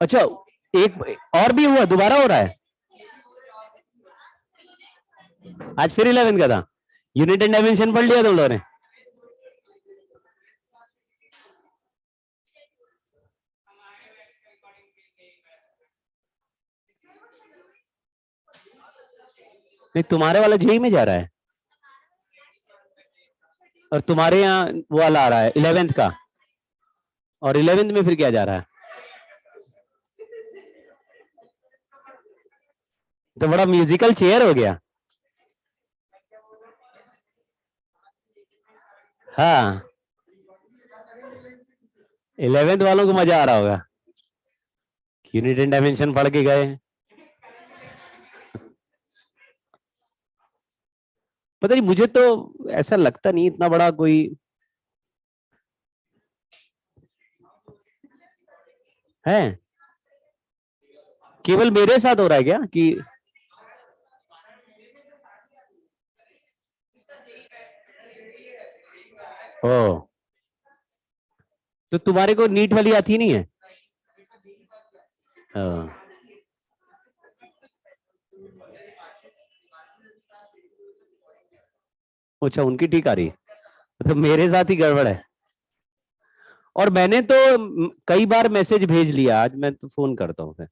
अच्छा, एक और भी हुआ, दोबारा हो रहा है आज फिर 11 का था। यूनिट एंड डायमेंशन पढ़ लिया तुम लोगों ने? नहीं, तुम्हारे वाला जेई में जा रहा है और तुम्हारे यहाँ वो वाला आ रहा है 11th का, और 11th में फिर क्या जा रहा है? तो बड़ा म्यूजिकल चेयर हो गया। हाँ, 11th वालों को मजा आ रहा होगा, यूनिट एंड डायमेंशन पढ़ के गए। पता नहीं, मुझे तो ऐसा लगता नहीं इतना बड़ा कोई है। केवल मेरे साथ हो रहा है क्या कि ओ, तो तुम्हारे को नीट वाली आती नहीं है? हाँ। अच्छा, उनकी ठीक आ रही है, तो मेरे साथ ही गड़बड़ है। और मैंने तो कई बार मैसेज भेज लिया, आज मैं तो फोन करता हूँ फिर।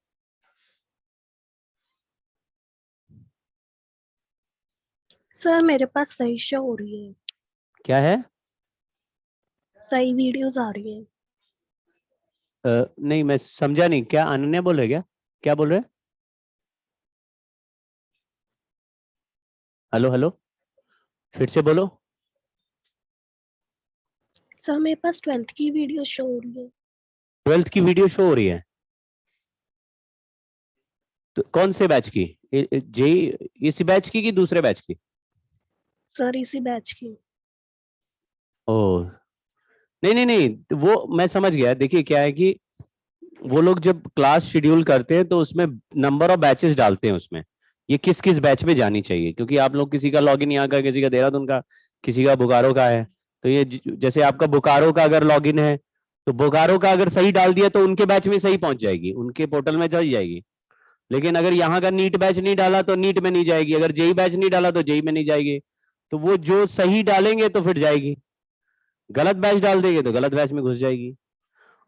सर मेरे पास सही शो हो रही है, क्या है? सही वीडियोस आ रही है। नहीं, मैं समझा नहीं, क्या अनन्या बोल रहे क्या? क्या बोल रहे? हेलो हेलो, फिर से बोलो। सर मेरे पास 12th की वीडियो शो हो रही है। 12th की वीडियो शो हो रही है? तो कौन से बैच की? जेई इसी बैच की कि दूसरे बैच की? सर इसी बैच की। ओ, नहीं नहीं नहीं, तो वो मैं समझ गया। देखिए क्या है कि वो लोग जब क्लास शेड्यूल करते हैं तो उसमें नंबर ऑफ बैचेस डालते हैं उसमें, ये किस किस बैच में जानी चाहिए, क्योंकि आप लोग किसी का लॉगिन यहाँ का, किसी का देहरादून का, किसी का बोकारो का है। तो ये जैसे आपका बोकारो का अगर लॉगिन है, तो बोकारो का अगर सही डाल दिया तो उनके बैच में सही पहुंच जाएगी, उनके पोर्टल में चल जाएगी। लेकिन अगर यहाँ का नीट बैच नहीं डाला तो नीट में नहीं जाएगी, अगर जेई बैच नहीं डाला तो जेई में नहीं जाएगी। तो वो जो सही डालेंगे तो फिर जाएगी, गलत बैच डाल देंगे तो गलत बैच में घुस जाएगी।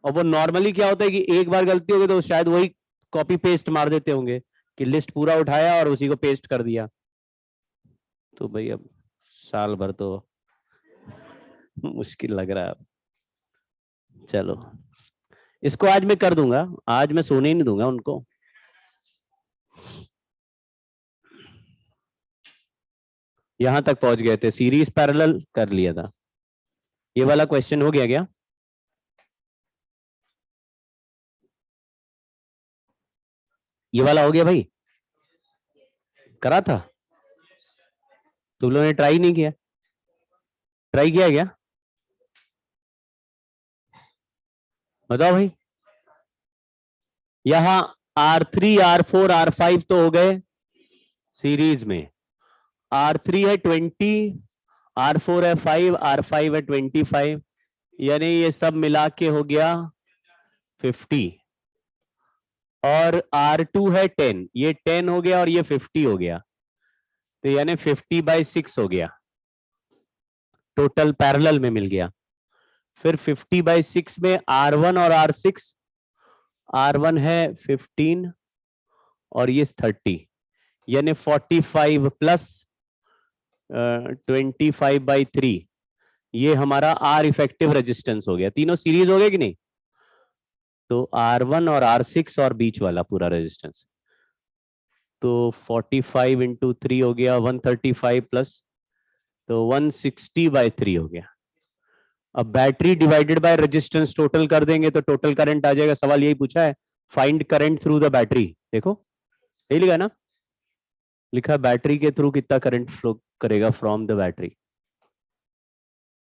और वो नॉर्मली क्या होता है कि एक बार गलती होगी तो शायद वही कॉपी पेस्ट मार देते होंगे कि लिस्ट पूरा उठाया और उसी को पेस्ट कर दिया। तो भाई अब साल भर तो मुश्किल लग रहा है अब। चलो, इसको आज मैं कर दूंगा, आज मैं सोने ही नहीं दूंगा उनको। यहां तक पहुंच गए थे, सीरीज पैरेलल कर लिया था। ये वाला क्वेश्चन हो गया क्या? ये वाला हो गया भाई? करा था? तुम लोगों ने ट्राई नहीं किया? ट्राई किया क्या? बताओ भाई। यहां R3 R4 R5 तो हो गए सीरीज में, R3 है 20, R4 है 5, R5 है 25, यानी ये सब मिला के हो गया 50। और R2 है 10, ये 10 हो गया और ये 50 हो गया, तो यानी 50/6 हो गया, टोटल पैरेलल में मिल गया। फिर 50/6 में R1 और R6, R1 है 15 और ये 30, यानी 45 प्लस 25/3, ये हमारा आर इफेक्टिव रेजिस्टेंस हो गया। तीनों सीरीज हो गए कि नहीं? तो R1 और R6 और बीच वाला पूरा रेजिस्टेंस, तो 45 × 3 हो गया 135 प्लस, तो 160/3 हो गया। अब battery divided by resistance total कर देंगे तो टोटल करंट आ जाएगा। सवाल यही पूछा है, find current through the battery. देखो यही लिखा है ना, लिखा बैटरी के थ्रू कितना करंट फ्लो करेगा फ्रॉम द बैटरी।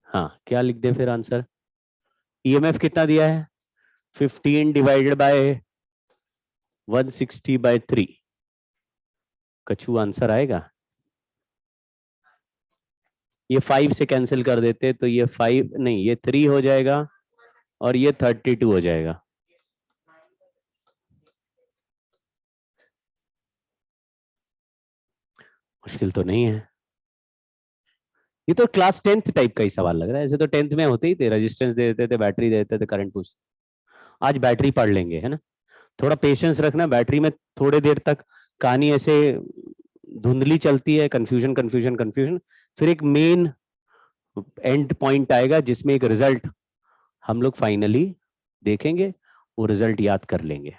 हाँ, क्या लिख दे फिर आंसर? ईएमएफ कितना दिया है? 15 डिवाइडेड बाय 160/3, कछू आंसर आएगा। ये 5 से कैंसिल कर देते तो ये 5 नहीं, ये 3 हो जाएगा और ये 32 हो जाएगा। मुश्किल तो नहीं है, ये तो क्लास 10th टाइप का ही सवाल लग रहा है। ऐसे तो 10th में होते ही थे, रेजिस्टेंस दे देते थे, बैटरी दे देते थे, करंट पूछ। आज बैटरी पढ़ लेंगे, है ना। थोड़ा पेशेंस रखना, बैटरी में थोड़े देर तक कहानी ऐसे धुंधली चलती है, कंफ्यूजन कंफ्यूजन कंफ्यूजन, फिर एक मेन एंड पॉइंट आएगा जिसमें एक रिजल्ट हम लोग फाइनली देखेंगे, वो रिजल्ट याद कर लेंगे।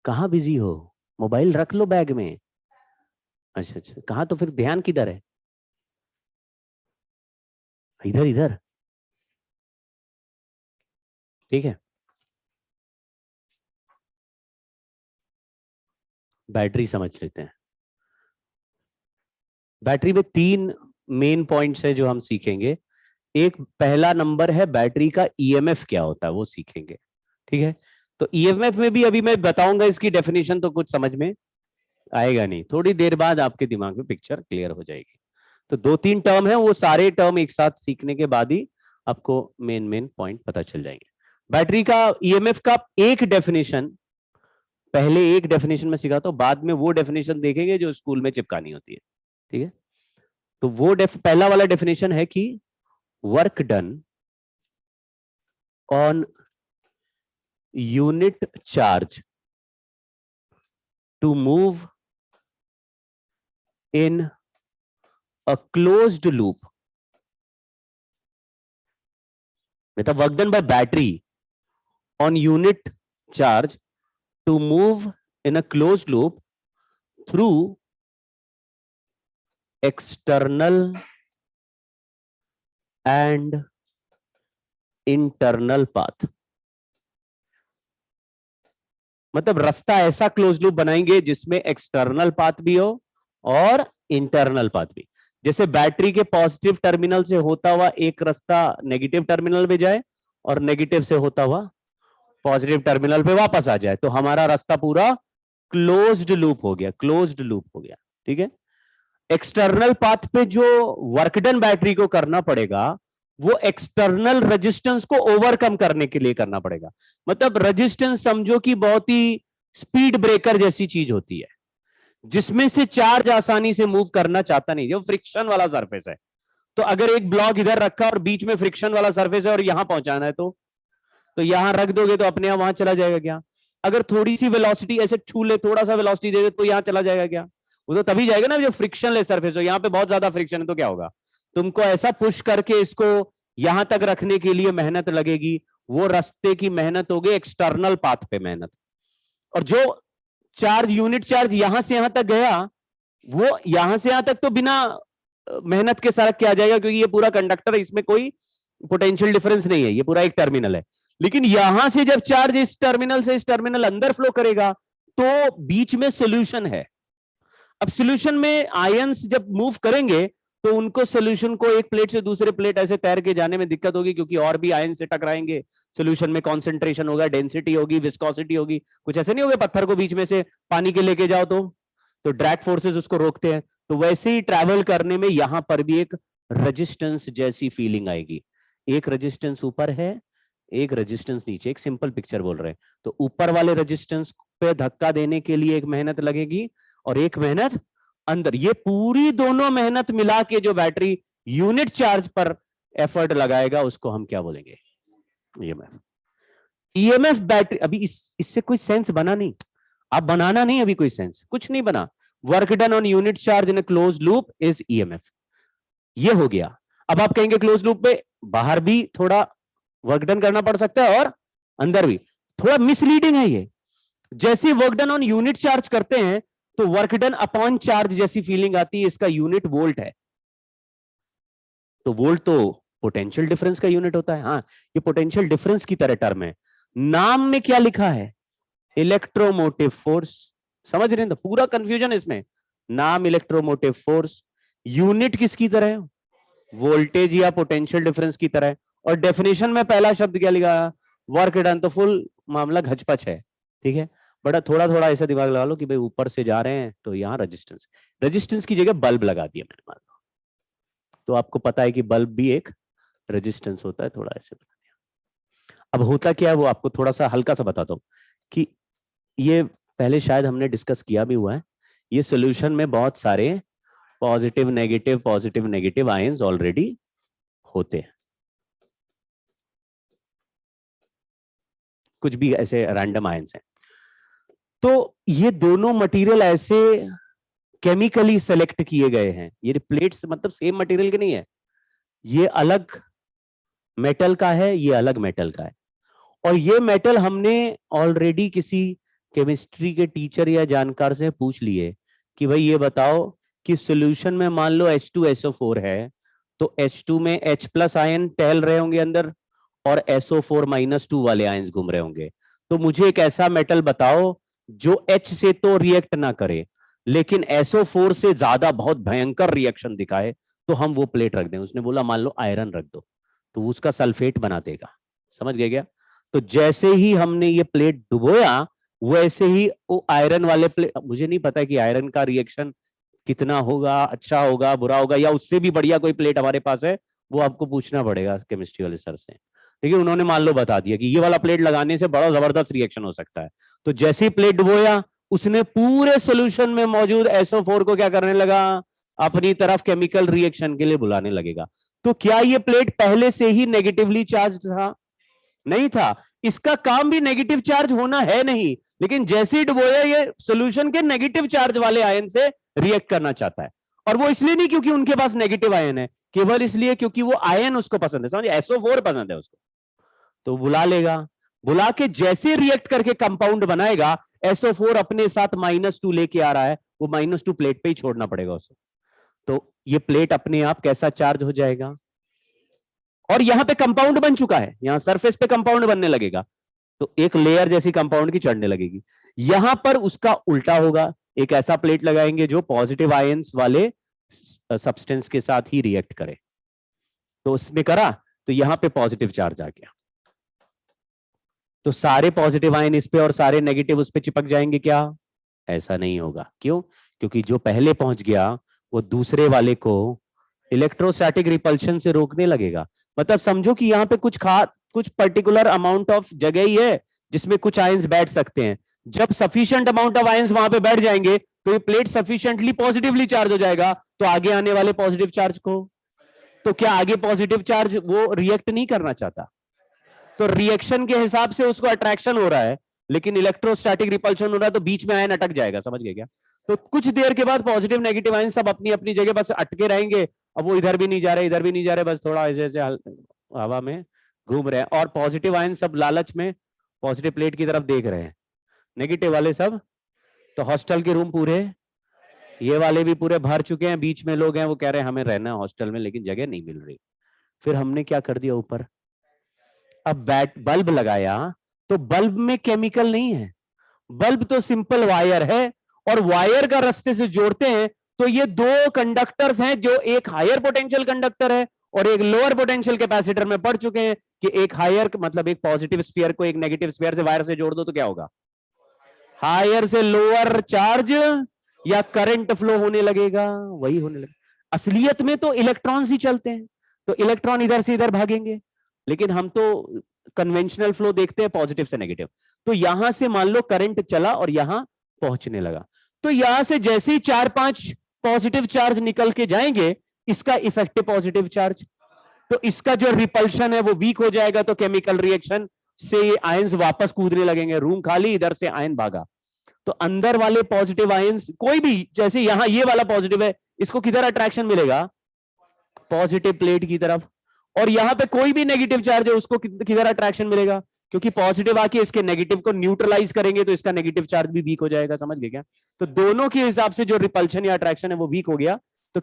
कहाँ बिजी हो? मोबाइल रख लो बैग में। अच्छा अच्छा, कहाँ? तो फिर ध्यान किधर है? इधर इधर, ठीक है। बैटरी समझ लेते हैं। बैटरी में 3 मेन पॉइंट्स है जो हम सीखेंगे। एक पहला नंबर है बैटरी का ईएमएफ क्या होता है, वो सीखेंगे, ठीक है। तो ईएमएफ में भी अभी मैं बताऊंगा इसकी डेफिनेशन, तो कुछ समझ में आएगा नहीं, थोड़ी देर बाद आपके दिमाग में पिक्चर क्लियर हो जाएगी। तो 2-3 टर्म है, वो सारे टर्म एक साथ सीखने के बाद ही आपको मेन मेन पॉइंट पता चल जाएंगे। बैटरी का ईएमएफ का एक डेफिनेशन, पहले एक डेफिनेशन में सिखाता हूं, बाद में वो डेफिनेशन देखेंगे जो स्कूल में चिपकानी होती है, ठीक है। तो वो पहला वाला डेफिनेशन है कि work done on unit charge to move in a closed loop, मतलब work done by battery on unit charge to move in a closed loop through external and internal path। मतलब रास्ता ऐसा क्लोज लूप बनाएंगे जिसमें external path भी हो और internal path भी। जैसे बैटरी के पॉजिटिव टर्मिनल से होता हुआ एक रास्ता नेगेटिव टर्मिनल में जाए और नेगेटिव से होता हुआ पॉजिटिव टर्मिनल पे वापस आ जाए, तो हमारा रास्ता पूरा क्लोज्ड लूप हो गया, क्लोज्ड लूप हो गया, ठीक है। एक्सटर्नल पाथ पे जो वर्क डन बैटरी को करना पड़ेगा, वो एक्सटर्नल रेजिस्टेंस को ओवरकम करने के लिए करना पड़ेगा। मतलब रेजिस्टेंस समझो कि बहुत ही स्पीड ब्रेकर जैसी चीज होती है, जिसमें से चार्ज आसानी से मूव करना चाहता नहीं, जो फ्रिक्शन वाला सरफेस है। तो अगर एक ब्लॉक इधर रखा और बीच में फ्रिक्शन वाला सरफेस है और यहां पहुंचाना है, तो यहां रख दोगे तो अपने आप वहां चला जाएगा क्या? अगर थोड़ी सी वेलोसिटी ऐसे छू ले, थोड़ा सा वेलोसिटी दे दे, तो यहां चला जाएगा क्या? वो तो तभी जाएगा ना जब फ्रिक्शनलेस सरफेस हो। यहाँ पे बहुत ज्यादा फ्रिक्शन है तो क्या होगा? तुमको ऐसा पुश करके इसको यहां तक रखने के लिए मेहनत लगेगी, वो रास्ते की मेहनत होगी, एक्सटर्नल पाथ पे मेहनत। और जो चार्ज, यूनिट चार्ज यहां से यहां तक गया, वो यहां से यहां तक तो बिना मेहनत के सड़क के आ जाएगा, क्योंकि ये पूरा कंडक्टर है, इसमें कोई पोटेंशियल डिफरेंस नहीं है, ये पूरा एक टर्मिनल है। लेकिन यहां से जब चार्ज इस टर्मिनल से इस टर्मिनल अंदर फ्लो करेगा, तो बीच में सोल्यूशन है। अब सोल्यूशन में आयंस जब मूव करेंगे, तो उनको सोल्यूशन को एक प्लेट से दूसरे प्लेट ऐसे तैर के जाने में दिक्कत होगी, क्योंकि और भी आयन से टकराएंगे। सोल्यूशन में कॉन्सेंट्रेशन होगा, डेंसिटी होगी, विस्कोसिटी होगी। कुछ ऐसे नहीं होगा पत्थर को बीच में से पानी के लेके जाओ तो ड्रैग फोर्सेस उसको रोकते हैं। तो वैसे ही ट्रैवल करने में यहां पर भी एक रेजिस्टेंस जैसी फीलिंग आएगी। एक रेजिस्टेंस ऊपर है, एक रेजिस्टेंस नीचे, एक सिंपल पिक्चर बोल रहे हैं। तो ऊपर वाले रेजिस्टेंस पे धक्का देने के लिए एक मेहनत लगेगी और एक मेहनत अंदर। ये पूरी दोनों मेहनत मिला के जो बैटरी यूनिट चार्ज पर एफर्ट लगाएगा, उसको हम क्या बोलेंगे? ईएमएफ। ईएमएफ बैटरी, अभी इससे कोई सेंस बना नहीं, आप बनाना नहीं, अभी कोई सेंस कुछ नहीं बना। Work done on unit charge in close loop is EMF, ये हो गया। अब आप कहेंगे क्लोज लूप पे बाहर भी थोड़ा वर्क डन करना पड़ सकता है और अंदर भी। थोड़ा मिसलीडिंग है ये। जैसे work done on unit charge करते हैं तो वर्क डन अपॉन चार्ज जैसी फीलिंग आती है, इसका यूनिट वोल्ट है। तो वोल्ट तो पोटेंशियल डिफरेंस का यूनिट होता है। हाँ, ये पोटेंशियल डिफरेंस की तरह टर्म है। नाम में क्या लिखा है? Electromotive force. समझ रहे हैं? तो पूरा कंफ्यूजन इसमें। नाम इलेक्ट्रोमोटिव फोर्स, यूनिट किसकी तरह है? वोल्टेज या पोटेंशियल डिफरेंस की तरह है। और डेफिनेशन में पहला शब्द क्या लिखा? Work done. तो फुल मामला घचपच है, ठीक है। बड़ा थोड़ा थोड़ा ऐसा दिमाग लगा लो कि भाई ऊपर से जा रहे हैं तो यहाँ रेजिस्टेंस, रेजिस्टेंस की जगह बल्ब लगा दिया मैंने, मान लो। तो आपको पता है कि बल्ब भी एक रेजिस्टेंस होता है, थोड़ा ऐसे बना दिया। अब होता क्या है वो आपको थोड़ा सा हल्का सा बताता हूं कि ये पहले शायद हमने डिस्कस किया भी हुआ है। ये सॉल्यूशन में बहुत सारे पॉजिटिव नेगेटिव आयंस ऑलरेडी होते हैं, कुछ भी ऐसे रैंडम आयंस हैं। तो ये दोनों मटेरियल ऐसे केमिकली सेलेक्ट किए गए हैं। ये प्लेट्स मतलब सेम मटेरियल के नहीं है, ये अलग मेटल का है, ये अलग मेटल का है। और ये मेटल हमने ऑलरेडी किसी केमिस्ट्री के टीचर या जानकार से पूछ लिए कि भाई ये बताओ कि सॉल्यूशन में मान लो H2SO4 है, तो H2 में H+ आयन टहल रहे होंगे अंदर और SO4-2 वाले आयंस घूम रहे होंगे। तो मुझे एक ऐसा मेटल बताओ जो H से तो रिएक्ट ना करे लेकिन SO4 से ज्यादा बहुत भयंकर रिएक्शन दिखाए, तो हम वो प्लेट रख दें। उसने बोला मान लो आयरन रख दो, तो उसका सल्फेट बना देगा। समझ गए क्या? तो जैसे ही हमने ये प्लेट डुबोया वैसे ही वो आयरन वाले प्लेट, मुझे नहीं पता कि आयरन का रिएक्शन कितना होगा, अच्छा होगा बुरा होगा, या उससे भी बढ़िया कोई प्लेट हमारे पास है, वो आपको पूछना पड़ेगा केमिस्ट्री वाले सर से। लेकिन उन्होंने मान लो बता दिया कि ये वाला प्लेट लगाने से बड़ा जबरदस्त रिएक्शन हो सकता है। तो जैसे ही प्लेट डुबोया उसने पूरे सोल्यूशन में मौजूद SO4 को क्या करने लगा, अपनी तरफ केमिकल रिएक्शन के लिए बुलाने लगेगा। तो क्या ये प्लेट पहले से ही नेगेटिवली चार्ज था? नहीं था। इसका काम भी नेगेटिव चार्ज होना है नहीं, लेकिन जैसे ही डुबोया ये सॉल्यूशन के नेगेटिव चार्ज वाले आयन से रिएक्ट करना चाहता है। और वो इसलिए नहीं क्योंकि उनके पास नेगेटिव आयन है, केवल इसलिए क्योंकि वो आयन उसको पसंद है। समझे? SO4 पसंद है उसको, तो बुला लेगा। बुला के जैसे रिएक्ट करके कंपाउंड बनाएगा, SO4 अपने साथ -2 लेके आ रहा है, वो -2 प्लेट पे ही छोड़ना पड़ेगा उसे। तो ये प्लेट अपने आप कैसा चार्ज हो जाएगा, और यहां पे कंपाउंड बन चुका है, यहां सरफेस पे कंपाउंड बनने लगेगा, तो एक लेयर जैसी कंपाउंड की चढ़ने लगेगी। यहां पर उसका उल्टा होगा, एक ऐसा प्लेट लगाएंगे जो पॉजिटिव आयंस वाले सब्सटेंस के साथ ही रिएक्ट करे। तो उसने करा तो यहां पे पॉजिटिव चार्ज आ गया, तो सारे पॉजिटिव आयन इस पे और सारे नेगेटिव उस पे चिपक जाएंगे क्या? ऐसा नहीं होगा। क्यों? क्योंकि जो पहले पहुंच गया वो दूसरे वाले को इलेक्ट्रोस्टैटिक रिपल्शन से रोकने लगेगा। मतलब समझो कि यहाँ पे कुछ पर्टिकुलर अमाउंट ऑफ जगह ही है जिसमें कुछ आयंस बैठ सकते हैं। जब सफिशिएंट अमाउंट ऑफ आयंस वहां पे बैठ जाएंगे तो ये प्लेट सफिशिएंटली पॉजिटिवली चार्ज हो जाएगा, तो आगे आने वाले पॉजिटिव चार्ज को, तो क्या आगे पॉजिटिव चार्ज वो रिएक्ट नहीं करना चाहता? तो रिएक्शन के हिसाब से उसको अट्रैक्शन हो रहा है, लेकिन इलेक्ट्रोस्टैटिक रिपल्शन हो रहा है, तो बीच में आयन अटक जाएगा। समझ गए क्या? तो कुछ देर के बाद पॉजिटिव नेगेटिव आयन सब अपनी अपनी जगह बस अटके रहेंगे। अब वो इधर भी नहीं जा रहे इधर भी नहीं जा रहे, बस थोड़ा ऐसे ऐसे हवा में घूम रहे हैं, और पॉजिटिव आयन सब लालच में पॉजिटिव प्लेट की तरफ देख रहे हैं, नेगेटिव वाले सब। तो हॉस्टल के रूम पूरे, ये वाले भी पूरे भर चुके हैं, बीच में लोग हैं वो कह रहे हैं हमें रहना है हॉस्टल में लेकिन जगह नहीं मिल रही। फिर हमने क्या कर दिया ऊपर, अब बल्ब लगाया, तो बल्ब में केमिकल नहीं है, बल्ब तो सिंपल वायर है, और वायर का रास्ते से जोड़ते हैं तो ये दो कंडक्टर्स हैं, जो एक हायर पोटेंशियल कंडक्टर है और एक लोअर पोटेंशियल कैपेसिटर में पढ़ चुके हैं कि एक हायर मतलब एक पॉजिटिव स्फीयर को एक नेगेटिव स्फीयर से वायर से जोड़ दो तो क्या होगा, हायर से लोअर चार्ज या करंट फ्लो होने लगेगा, वही होने लगेगा। असलियत में तो इलेक्ट्रॉन्स ही चलते हैं, तो इलेक्ट्रॉन इधर से इधर भागेंगे, लेकिन हम तो कन्वेंशनल फ्लो देखते हैं पॉजिटिव से नेगेटिव। तो यहां से मान लो करंट चला और यहां पहुंचने लगा, तो यहां से जैसे ही 4-5 पॉजिटिव चार्ज निकल के जाएंगे, इसका इफेक्टिव पॉजिटिव चार्ज, तो इसका जो रिपल्शन है वो वीक हो जाएगा, तो केमिकल रिएक्शन से ये आयंस वापस कूदने लगेंगे। रूम खाली, इधर से आयन भागा, तो अंदर वाले पॉजिटिव आयंस कोई भी, जैसे यहां ये वाला पॉजिटिव है, इसको किधर अट्रैक्शन मिलेगा, पॉजिटिव प्लेट की तरफ, और यहां पे कोई भी नेगेटिव चार्ज है उसको किधर अट्रैक्शन मिलेगा, क्योंकि पॉजिटिव आके इसके नेगेटिव को न्यूट्रलाइज करेंगे तो इसका नेगेटिव चार्ज भी वीक हो जाएगा। समझ गए क्या? तो दोनों के हिसाब से जो रिपल्शन या अट्रैक्शन है वो वीक हो गया, तो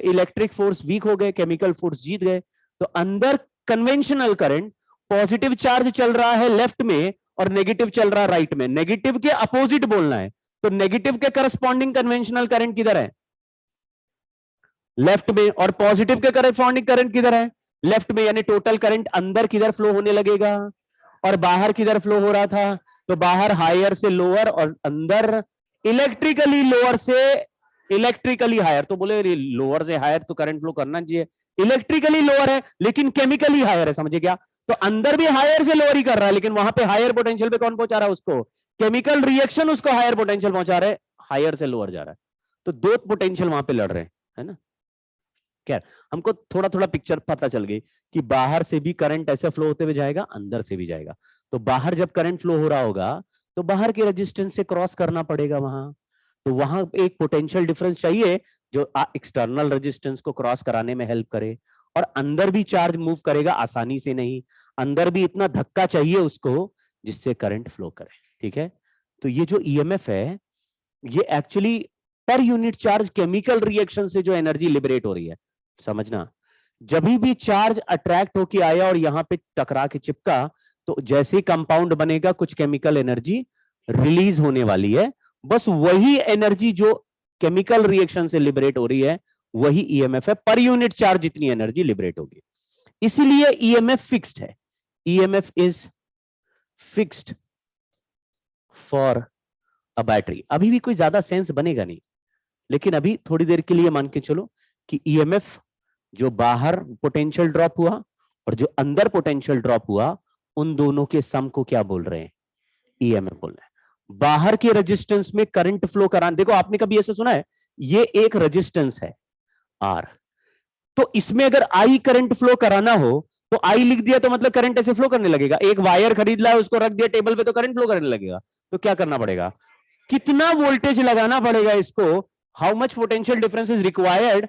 इलेक्ट्रिक फोर्स वीक हो गए, केमिकल फोर्स जीत गए। तो अंदर कन्वेंशनल करंट, पॉजिटिव चार्ज चल रहा है लेफ्ट में और नेगेटिव चल रहा है राइट में, नेगेटिव के अपोजिट बोलना है, तो नेगेटिव के करस्पॉन्डिंग कन्वेंशनल करंट किधर है, लेफ्ट में, और पॉजिटिव के करस्पॉन्डिंग करंट किधर है, लेफ्ट में, यानी टोटल करंट अंदर किधर फ्लो होने लगेगा और बाहर किधर फ्लो हो रहा था, तो बाहर हायर से लोअर और अंदर इलेक्ट्रिकली लोअर से इलेक्ट्रिकली हायर, तो बोले लोअर से हायर तो करंट फ्लो करना चाहिए, इलेक्ट्रिकली लोअर है लेकिन केमिकली हायर है, समझे क्या? तो अंदर भी हायर से लोअर ही कर रहा है, लेकिन वहां पे हायर पोटेंशियल पे कौन पहुंचा रहा है उसको? केमिकल रिएक्शन उसको हायर पोटेंशियल पहुंचा रहे, हायर से लोअर जा रहा है, तो दो पोटेंशियल वहां पे लड़ रहे हैं, है ना? खैर, हमको थोड़ा थोड़ा पिक्चर पता चल गई कि बाहर से भी करंट ऐसे फ्लो होते हुए जाएगा, अंदर से भी जाएगा। तो बाहर जब करंट फ्लो हो रहा होगा तो बाहर के रेजिस्टेंस से क्रॉस करना पड़ेगा वहां, तो वहां एक पोटेंशियल डिफरेंस चाहिए जो एक्सटर्नल रेजिस्टेंस को क्रॉस कराने में हेल्प करे, और अंदर भी चार्ज मूव करेगा आसानी से नहीं, अंदर भी इतना धक्का चाहिए उसको जिससे करंट फ्लो करे, ठीक है? तो ये जो ईएमएफ है ये actually per unit charge chemical reaction से जो एनर्जी लिबरेट हो रही है, समझना, जब भी चार्ज अट्रैक्ट होके आया और यहां पे टकरा के चिपका, तो जैसे ही कंपाउंड बनेगा कुछ केमिकल एनर्जी रिलीज होने वाली है, बस वही एनर्जी जो केमिकल रिएक्शन से लिबरेट हो रही है वही ईएमएफ है, पर यूनिट चार्ज जितनी एनर्जी लिबरेट होगी, इसीलिए ईएमएफ फिक्स्ड है, EMF is fixed for a battery. अभी भी कोई ज्यादा सेंस बनेगा नहीं, लेकिन अभी थोड़ी देर के लिए मान के चलो कि ईएमएफ जो बाहर पोटेंशियल ड्रॉप हुआ और जो अंदर पोटेंशियल ड्रॉप हुआ उन दोनों के सम को क्या बोल रहे हैं? ईएमएफ बोल रहे हैं। बाहर के रेजिस्टेंस में करंट फ्लो कराना, देखो आपने कभी ऐसे सुना है, ये एक रेजिस्टेंस है आर, तो इसमें अगर आई करंट फ्लो कराना हो तो आई लिख दिया तो मतलब करंट ऐसे फ्लो करने लगेगा, एक वायर खरीद लाया उसको रख दिया टेबल पे तो करंट फ्लो करने लगेगा, तो क्या करना पड़ेगा? कितना वोल्टेज लगाना पड़ेगा इसको, how much potential difference is required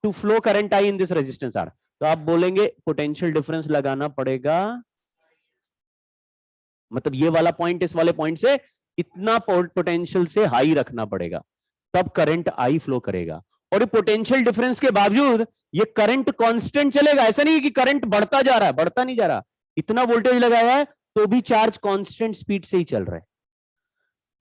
to flow current I in this resistance R, तो आप बोलेंगे पोटेंशियल डिफरेंस लगाना पड़ेगा, मतलब ये वाला पॉइंट इस वाले पॉइंट से इतना पोटेंशियल से हाई रखना पड़ेगा, तब करंट आई फ्लो करेगा, और ये पोटेंशियल डिफरेंस के बावजूद ये करंट कांस्टेंट चलेगा, ऐसा नहीं है कि करंट बढ़ता जा रहा है, बढ़ता नहीं जा रहा, इतना वोल्टेज लगाया है तो भी चार्ज कांस्टेंट स्पीड से ही चल रहा है,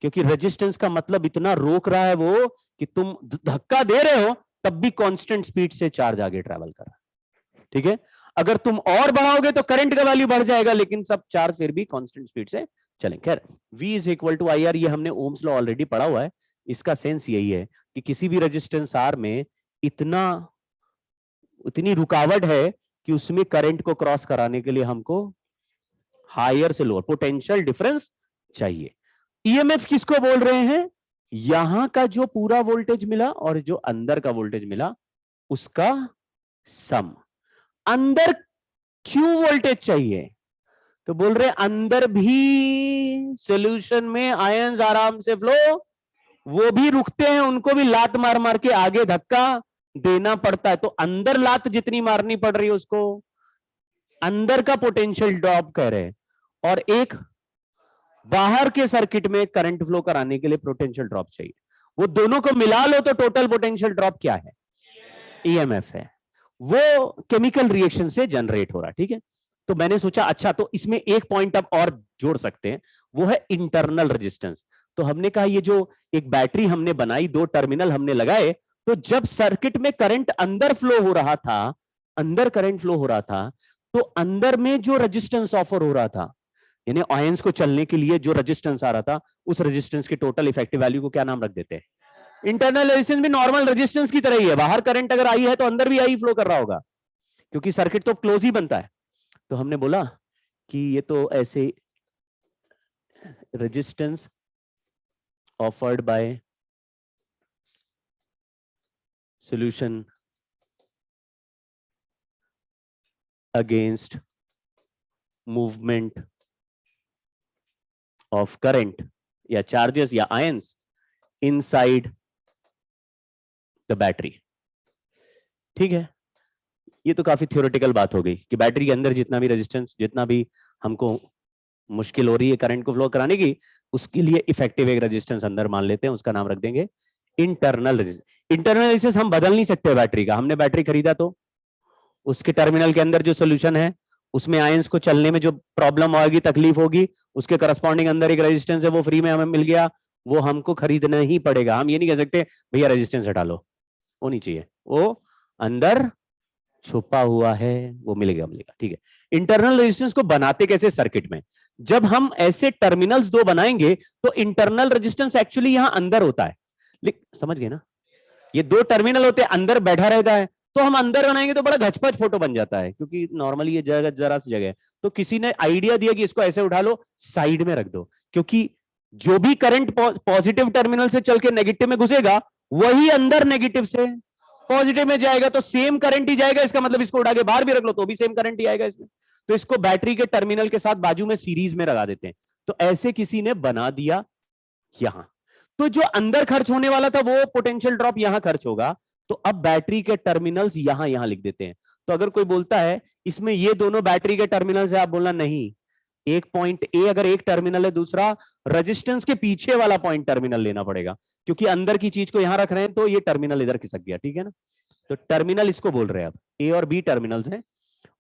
क्योंकि रेजिस्टेंस का मतलब इतना रोक रहा है वो कि तुम धक्का दे रहे हो तब भी कांस्टेंट स्पीड से चार्ज आगे ट्रैवल कर रहा है, ठीक है? अगर तुम और बढ़ाओगे तो करंट का वैल्यू बढ़ जाएगा, लेकिन सब चार्ज फिर भी कांस्टेंट स्पीड से चलेंगे। खैर, V is equal to I R, ये हमने ओम्स लॉ ऑलरेडी पढ़ा हुआ है, इसका सेंस यही है कि किसी भी रेजिस्टेंस आर में इतनी रुकावट है कि उसमें करंट को क्रॉस कराने के लिए हमको हायर से लोअर पोटेंशियल डिफरेंस चाहिए। ईएमएफ किसको बोल रहे हैं? यहां का जो पूरा वोल्टेज मिला और जो अंदर का वोल्टेज मिला उसका सम। अंदर क्यों वोल्टेज चाहिए? तो बोल रहे अंदर भी सॉल्यूशन में आयंस आराम से फ्लो, वो भी रुकते हैं, उनको भी लात मार मार के आगे धक्का देना पड़ता है, तो अंदर लात जितनी मारनी पड़ रही है उसको अंदर का पोटेंशियल ड्रॉप कह रहे हैं, और एक बाहर के सर्किट में करंट फ्लो कराने के लिए पोटेंशियल ड्रॉप चाहिए, वो दोनों को मिला लो तो टोटल पोटेंशियल ड्रॉप क्या है? ईएमएफ है, वो केमिकल रिएक्शन से जनरेट हो रहा है, ठीक है? तो मैंने सोचा अच्छा तो इसमें एक पॉइंट अब और जोड़ सकते हैं, वो है इंटरनल रेजिस्टेंस। तो हमने कहा ये जो एक बैटरी हमने बनाई, दो टर्मिनल हमने लगाए, तो जब सर्किट में करंट अंदर फ्लो हो रहा था, अंदर करंट फ्लो हो रहा था, तो अंदर में जो रेजिस्टेंस ऑफर हो रहा था, यानी आयंस को चलने के लिए जो रेजिस्टेंस आ रहा था, उस रेजिस्टेंस के टोटल इफेक्टिव वैल्यू को क्या नाम रख देते हैं? इंटरनल रेजिस्टेंस भी नॉर्मल रेजिस्टेंस की तरह ही है, बाहर करंट अगर आई है तो अंदर भी आई फ्लो कर रहा होगा, क्योंकि सर्किट तो क्लोज ही बनता है। तो हमने बोला कि ये तो ऐसे resistance offered by solution against movement of current या चार्जेस या आयंस इनसाइड द बैटरी, ठीक है? ये तो काफी थ्योरेटिकल बात हो गई कि बैटरी के अंदर जितना भी रेजिस्टेंस, जितना भी हमको मुश्किल हो रही है करंट को फ्लो कराने की, उसके लिए इफेक्टिव एक रेजिस्टेंस अंदर मान लेते हैं, उसका नाम रख देंगे इंटरनल रेजिस्टेंस। इंटरनल रेजिस्टेंस हम बदल नहीं सकते बैटरी का, हमने बैटरी खरीदा तो उसके टर्मिनल के अंदर जो सोल्यूशन है उसमें आयंस को चलने में जो प्रॉब्लम होगी, तकलीफ होगी, उसके करस्पॉन्डिंग अंदर एक रेजिस्टेंस है, वो फ्री में हमें मिल गया, वो हमको खरीदना ही पड़ेगा। हम ये नहीं कह सकते भैया रेजिस्टेंस हटा लो, वो नहीं चाहिए, वो अंदर छुपा हुआ है, वो मिलेगा मिलेगा, ठीक है? इंटरनल रेजिस्टेंस को बनाते कैसे सर्किट में? जब हम ऐसे टर्मिनल्स दो बनाएंगे तो इंटरनल रेजिस्टेंस एक्चुअली यहां अंदर होता है, समझ गए ना? ये दो टर्मिनल होते हैं, अंदर बैठा रहता है, तो हम अंदर बनाएंगे तो बड़ा घचपच फोटो बन जाता है, क्योंकि नॉर्मली ये जगह जरा सी जगह है। तो किसी ने आइडिया दिया कि इसको ऐसे उठा लो, साइड में रख दो, क्योंकि जो भी करंट पॉजिटिव टर्मिनल से चल के नेगेटिव में घुसेगा, वही अंदर नेगेटिव से पॉजिटिव में जाएगा, तो सेम करंट ही जाएगा। इसका मतलब इसको उठा के बाहर भी रख लो तो भी सेम करंट ही आएगा इसमें। तो इसको बैटरी के टर्मिनल के साथ बाजू में सीरीज में लगा देते हैं। तो ऐसे किसी ने बना दिया यहां। तो जो अंदर खर्च होने वाला था वो पोटेंशियल ड्रॉप यहां खर्च होगा, तो अब बैटरी के टर्मिनल्स यहां यहां लिख देते हैं। तो अगर कोई बोलता है इसमें ये दोनों बैटरी के टर्मिनल्स है, आप बोलना नहीं, एक पॉइंट ए अगर एक टर्मिनल है, दूसरा रेजिस्टेंस के पीछे वाला पॉइंट टर्मिनल लेना पड़ेगा, क्योंकि अंदर की चीज को यहां रख रहे हैं तो ये टर्मिनल इधर खिसक गया, ठीक है ना। तो टर्मिनल इसको बोल रहे हैं, अब ए और बी टर्मिनल्स हैं,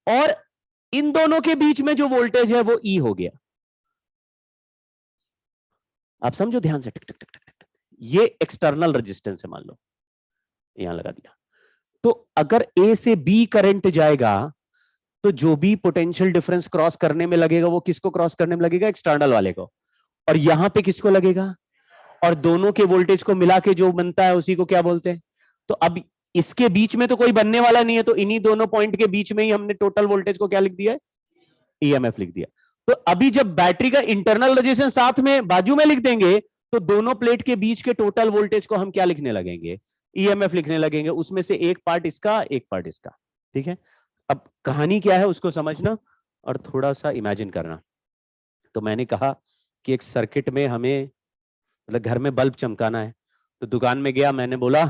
और इन दोनों के बीच में जो वोल्टेज है वो ई हो गया। आप समझो ध्यान से, टिक टिक टिक टिक टिक, ये एक्सटर्नल रेजिस्टेंस है, मान लो यहां लगा दिया। तो अगर ए से बी करंट जाएगा, तो जो भी पोटेंशियल डिफरेंस क्रॉस करने में लगेगा वो किसको क्रॉस करने में लगेगा, एक्सटर्नल वाले को, और यहां पे किसको लगेगा, और दोनों के वोल्टेज को मिला के जो बनता है उसी को क्या बोलते हैं। तो अब इसके बीच में तो कोई बनने वाला नहीं है, तो इन्हीं दोनों पॉइंट के बीच में ही हमने टोटल वोल्टेज को क्या लिख दिया है, ईएमएफ लिख दिया। तो अभी जब बैटरी का इंटरनल रेजिस्टेंस साथ में बाजू में लिख देंगे, तो दोनों प्लेट के बीच के टोटल वोल्टेज को हम क्या लिखने लगेंगे, ईएमएफ लिखने लगेंगे। उसमें से एक पार्ट इसका, एक पार्ट इसका, ठीक है। अब कहानी क्या है उसको समझना और थोड़ा सा इमेजिन करना। तो मैंने कहा कि एक सर्किट में हमें मतलब घर में बल्ब चमकाना है, तो दुकान में गया, मैंने बोला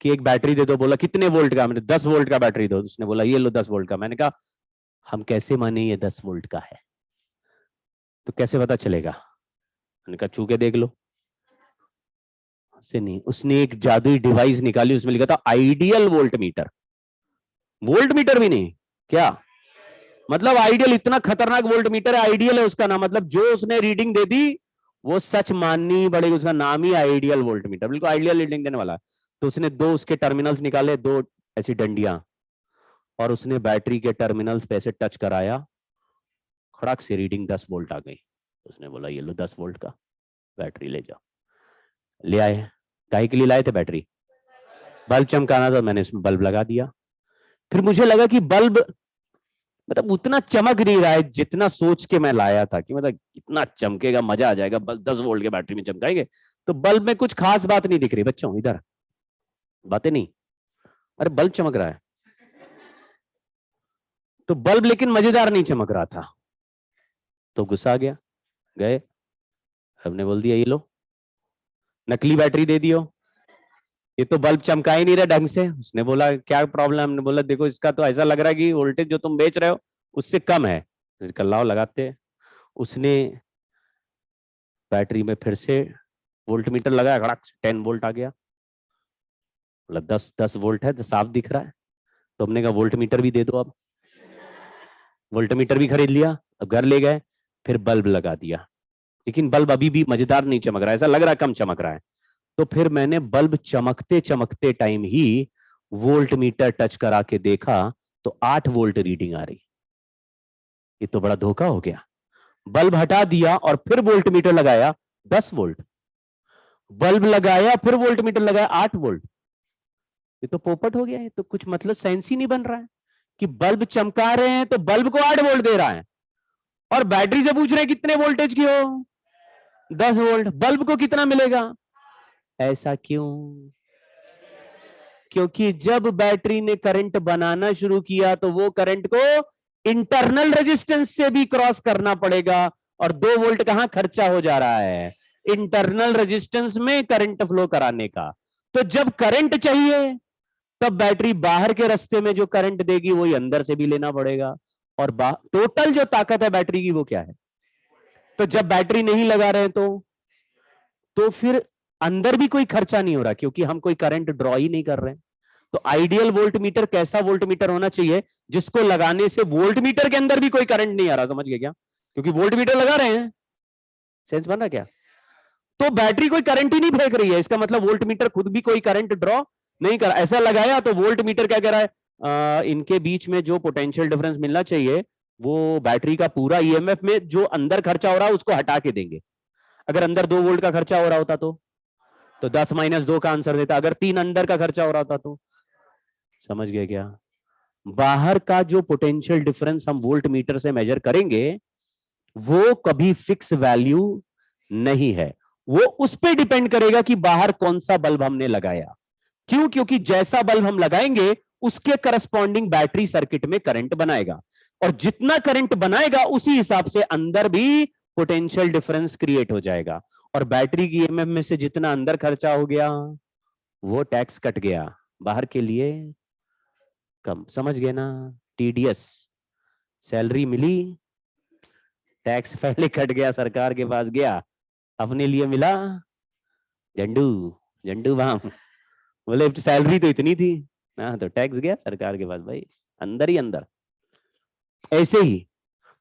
कि एक बैटरी दे दो। बोला कितने वोल्ट का, मैंने 10 वोल्ट का बैटरी दो। उसने बोला ये लो 10 वोल्ट का। मैंने कहा हम कैसे माने ये 10 वोल्ट का है, तो कैसे पता चलेगा। मैंने कहा छू के देख लो। से नहीं, उसने एक जादुई डिवाइस निकाली, उसमें लिखा था ideal volt meter. Volt meter भी नहीं, क्या मतलब आइडियल, इतना खतरनाक वोल्ट मीटर है, आइडियल है उसका नाम, मतलब जो उसने रीडिंग दे दी वो सच माननी पड़ेगी, उसका नाम ही आइडियल वोल्ट मीटर, बिल्कुल आइडियल रीडिंग देने वाला है। तो उसने दो उसके टर्मिनल्स निकाले, दो ऐसी डंडियां, और उसने बैटरी के टर्मिनल्स पे ऐसे टच कराया, खड़ाक से रीडिंग 10 वोल्ट आ गई। उसने बोला ये लो 10 वोल्ट का बैटरी ले जाओ। ले आए। काहे के लिए लाए थे बैटरी, बल्ब चमकाना था, मैंने इसमें बल्ब लगा दिया। फिर मुझे लगा कि बल्ब मतलब उतना चमक नहीं रहा है जितना सोच के मैं लाया था, कि मतलब इतना चमकेगा, मजा आ जाएगा, बल्ब 10 वोल्ट के बैटरी में चमकाएंगे। तो बल्ब में कुछ खास बात नहीं दिख रही। बच्चों इधर बातें नहीं, अरे बल्ब चमक रहा है, तो बल्ब लेकिन मजेदार नहीं चमक रहा था। तो गुस्सा आ गया, गए, हमने बोल दिया ये लो नकली बैटरी दे दियो, ये तो बल्ब चमका ही नहीं रहा ढंग से। उसने बोला क्या प्रॉब्लम, हमने बोला देखो इसका तो ऐसा लग रहा है कि वोल्टेज जो तुम बेच रहे हो उससे कम है, लाओ लगाते। उसने बैटरी में फिर से वोल्ट मीटर लगाया, खड़ाक 10 वोल्ट आ गया। बोला 10 वोल्ट है तो साफ दिख रहा है। तो हमने कहा वोल्ट मीटर भी दे दो। अब वोल्ट मीटर भी खरीद लिया, अब घर ले गए, फिर बल्ब लगा दिया, लेकिन बल्ब अभी भी मजेदार नहीं चमक रहा है, ऐसा लग रहा है कम चमक रहा है। तो फिर मैंने बल्ब चमकते चमकते टाइम ही वोल्ट मीटर टच करा के देखा, तो 8 वोल्ट रीडिंग आ रही। ये तो बड़ा धोखा हो गया। बल्ब हटा दिया और फिर वोल्ट मीटर लगाया 10 वोल्ट, बल्ब लगाया फिर वोल्ट मीटर लगाया 8 वोल्ट। ये तो पोपट हो गया है, तो कुछ मतलब सेंस ही नहीं बन रहा है कि बल्ब चमका रहे हैं तो बल्ब को 8 वोल्ट दे रहा है, और बैटरी से पूछ रहे हैं कितने वोल्टेज की हो, 10 वोल्ट, बल्ब को कितना मिलेगा। ऐसा क्यों, क्योंकि जब बैटरी ने करंट बनाना शुरू किया तो वो करंट को इंटरनल रेजिस्टेंस से भी क्रॉस करना पड़ेगा, और 2 वोल्ट कहां खर्चा हो जा रहा है, इंटरनल रेजिस्टेंस में करंट फ्लो कराने का। तो जब करंट चाहिए तब बैटरी बाहर के रास्ते में जो करंट देगी वही अंदर से भी लेना पड़ेगा, और टोटल जो ताकत है बैटरी की वो क्या है। तो जब बैटरी नहीं लगा रहे तो फिर अंदर भी कोई खर्चा नहीं हो रहा, क्योंकि हम कोई करंट ड्रॉ ही नहीं कर रहे हैं। तो आइडियल वोल्ट मीटर कैसा वोल्ट मीटर होना चाहिए, जिसको लगाने से वोल्ट मीटर के अंदर भी कोई करंट नहीं आ रहा, समझ गए क्या, क्योंकि वोल्ट मीटर लगा रहे हैं, सेंस बन रहा क्या। तो बैटरी कोई करंट ही नहीं फेंक रही है, इसका मतलब वोल्ट मीटर खुद भी कोई करंट ड्रॉ नहीं कर, ऐसा लगाया तो वोल्ट मीटर क्या कह रहा है, इनके बीच में जो पोटेंशियल डिफरेंस मिलना चाहिए वो बैटरी का पूरा ईएमएफ में जो अंदर खर्चा हो रहा है उसको हटा के देंगे। अगर अंदर 2 वोल्ट का खर्चा हो रहा होता तो तो 10 - 2 का आंसर देता, अगर 3 अंदर का खर्चा हो रहा था तो। समझ गए क्या? बाहर का जो पोटेंशियल डिफरेंस हम वोल्ट मीटर से मेजर करेंगे वो कभी फिक्स वैल्यू नहीं है, वो उस पर डिपेंड करेगा कि बाहर कौन सा बल्ब हमने लगाया। क्यों? क्योंकि जैसा बल्ब हम लगाएंगे उसके करस्पॉन्डिंग बैटरी सर्किट में करंट बनाएगा, और जितना करंट बनाएगा उसी हिसाब से अंदर भी पोटेंशियल डिफरेंस क्रिएट हो जाएगा, और बैटरी की ईएमएफ में से जितना अंदर खर्चा हो गया वो टैक्स कट गया, बाहर के लिए कम। समझ गए ना? टीडीएस, सैलरी मिली, टैक्स पहले कट गया, सरकार के पास गया, अपने लिए मिला झंडू, झंडू बाम। बोले सैलरी तो इतनी थी, हाँ तो टैक्स गया सरकार के पास भाई, अंदर ही अंदर। ऐसे ही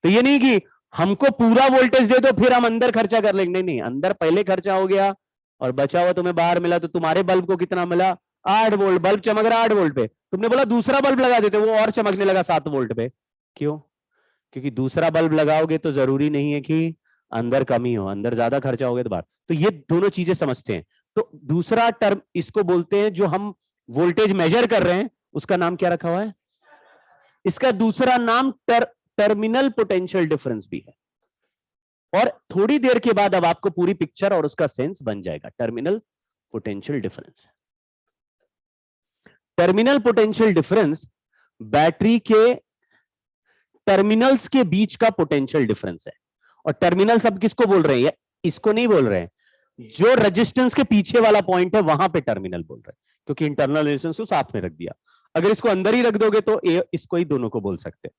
तो ये नहीं कि हमको पूरा वोल्टेज दे दो फिर हम अंदर खर्चा कर लेंगे, नहीं नहीं, अंदर पहले खर्चा हो गया और बचा हुआ तुम्हें बाहर मिला, तो तुम्हारे बल्ब को कितना मिला? 8 वोल्ट, बल्ब चमक रहा 8 वोल्ट पे, तुमने बोला दूसरा बल्ब लगा देते, वो और चमकने लगा 7 वोल्ट पे। क्यों? क्योंकि दूसरा बल्ब लगाओगे तो जरूरी नहीं है कि अंदर कमी हो, अंदर ज्यादा खर्चा हो गया तो बाहर। तो ये दोनों चीजें समझते हैं। तो दूसरा टर्म इसको बोलते हैं, जो हम वोल्टेज मेजर कर रहे हैं उसका नाम क्या रखा हुआ है? इसका दूसरा नाम टर्मिनल पोटेंशियल डिफरेंस भी है, और थोड़ी देर के बाद अब आपको पूरी पिक्चर और उसका सेंस बन जाएगा। Terminal potential difference, terminal potential difference battery के टर्मिनल्स के बीच का पोटेंशियल डिफरेंस है। और टर्मिनल सब किसको बोल रहे हैं? इसको नहीं बोल रहे हैं, जो रेजिस्टेंस के पीछे वाला पॉइंट है वहां पे टर्मिनल बोल रहे हैं, क्योंकि इंटरनल रेजिस्टेंस को साथ में रख दिया। अगर इसको अंदर ही रख दोगे तो इसको ही दोनों को बोल सकते हैं।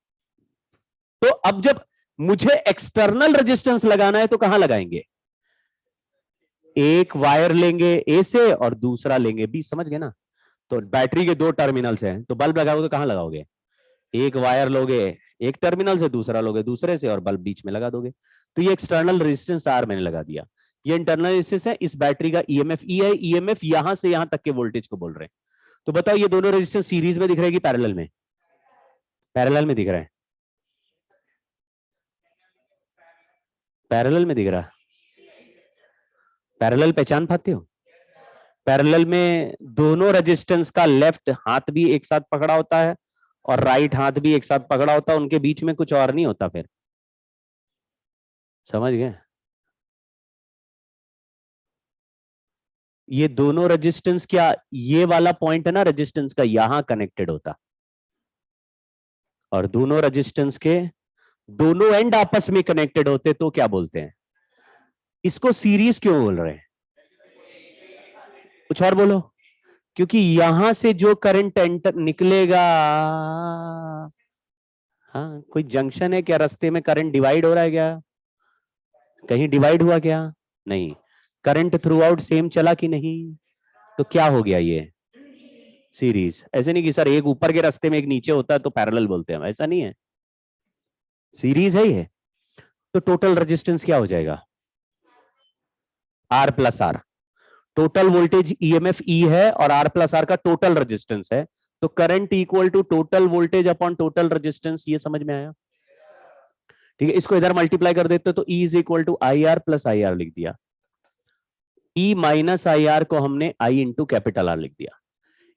तो अब जब मुझे एक्सटर्नल रेजिस्टेंस लगाना है तो कहां लगाएंगे? एक वायर लेंगे ए से और दूसरा लेंगे बी, समझ गए ना? तो बैटरी के 2 टर्मिनल्स हैं, तो बल्ब लगाओगे तो कहां लगाओगे? एक वायर लोगे एक टर्मिनल से, दूसरा लोगे दूसरे से, और बल्ब बीच में लगा दोगे। तो ये एक्सटर्नल रेजिस्टेंस आर मैंने लगा दिया, ये इंटरनल रेजिस्टेंस है, इस बैटरी का ईएमएफ ई है, ईएमएफ यहां से यहां तक के वोल्टेज को बोल रहे हैं। तो बताओ ये दोनों रेजिस्टेंस सीरीज में दिख रहे हैं कि पैरेलल में? पैरेलल में दिख रहा है, पैरेलल में दिख रहा है। पैरेलल पहचान पाते हो? पैरेलल में दोनों रेजिस्टेंस का लेफ्ट हाथ भी एक साथ पकड़ा होता है और राइट हाथ भी एक साथ पकड़ा होता है, उनके बीच में कुछ और नहीं होता फिर। समझ गए? ये दोनों रेजिस्टेंस, क्या ये वाला पॉइंट है ना रेजिस्टेंस का, यहां कनेक्टेड होता, और दोनों रेजिस्टेंस के दोनों एंड आपस में कनेक्टेड होते तो क्या बोलते हैं? इसको सीरीज क्यों बोल रहे हैं? कुछ और बोलो। क्योंकि यहां से जो करंट एंटर निकलेगा, हाँ कोई जंक्शन है क्या? रास्ते में करंट डिवाइड हो रहा है क्या? कहीं डिवाइड हुआ क्या? नहीं। करंट थ्रू आउट सेम चला कि नहीं? तो क्या हो गया ये? सीरीज। ऐसे नहीं कि सर एक ऊपर के रास्ते में एक नीचे होता है तो पैरेलल बोलते हैं, ऐसा नहीं है, सीरीज है ये। तो टोटल रेजिस्टेंस क्या हो जाएगा? R plus R. Total voltage EMF E है और आर प्लस आर का टोटल रेजिस्टेंस है, तो current equal to total voltage upon total resistance. ये समझ में आया? ठीक है, इसको इधर मल्टीप्लाई कर देते तो E is equal to I R plus I R लिख दिया। ई माइनस आई आर को हमने आई इंटू कैपिटल आर लिख दिया।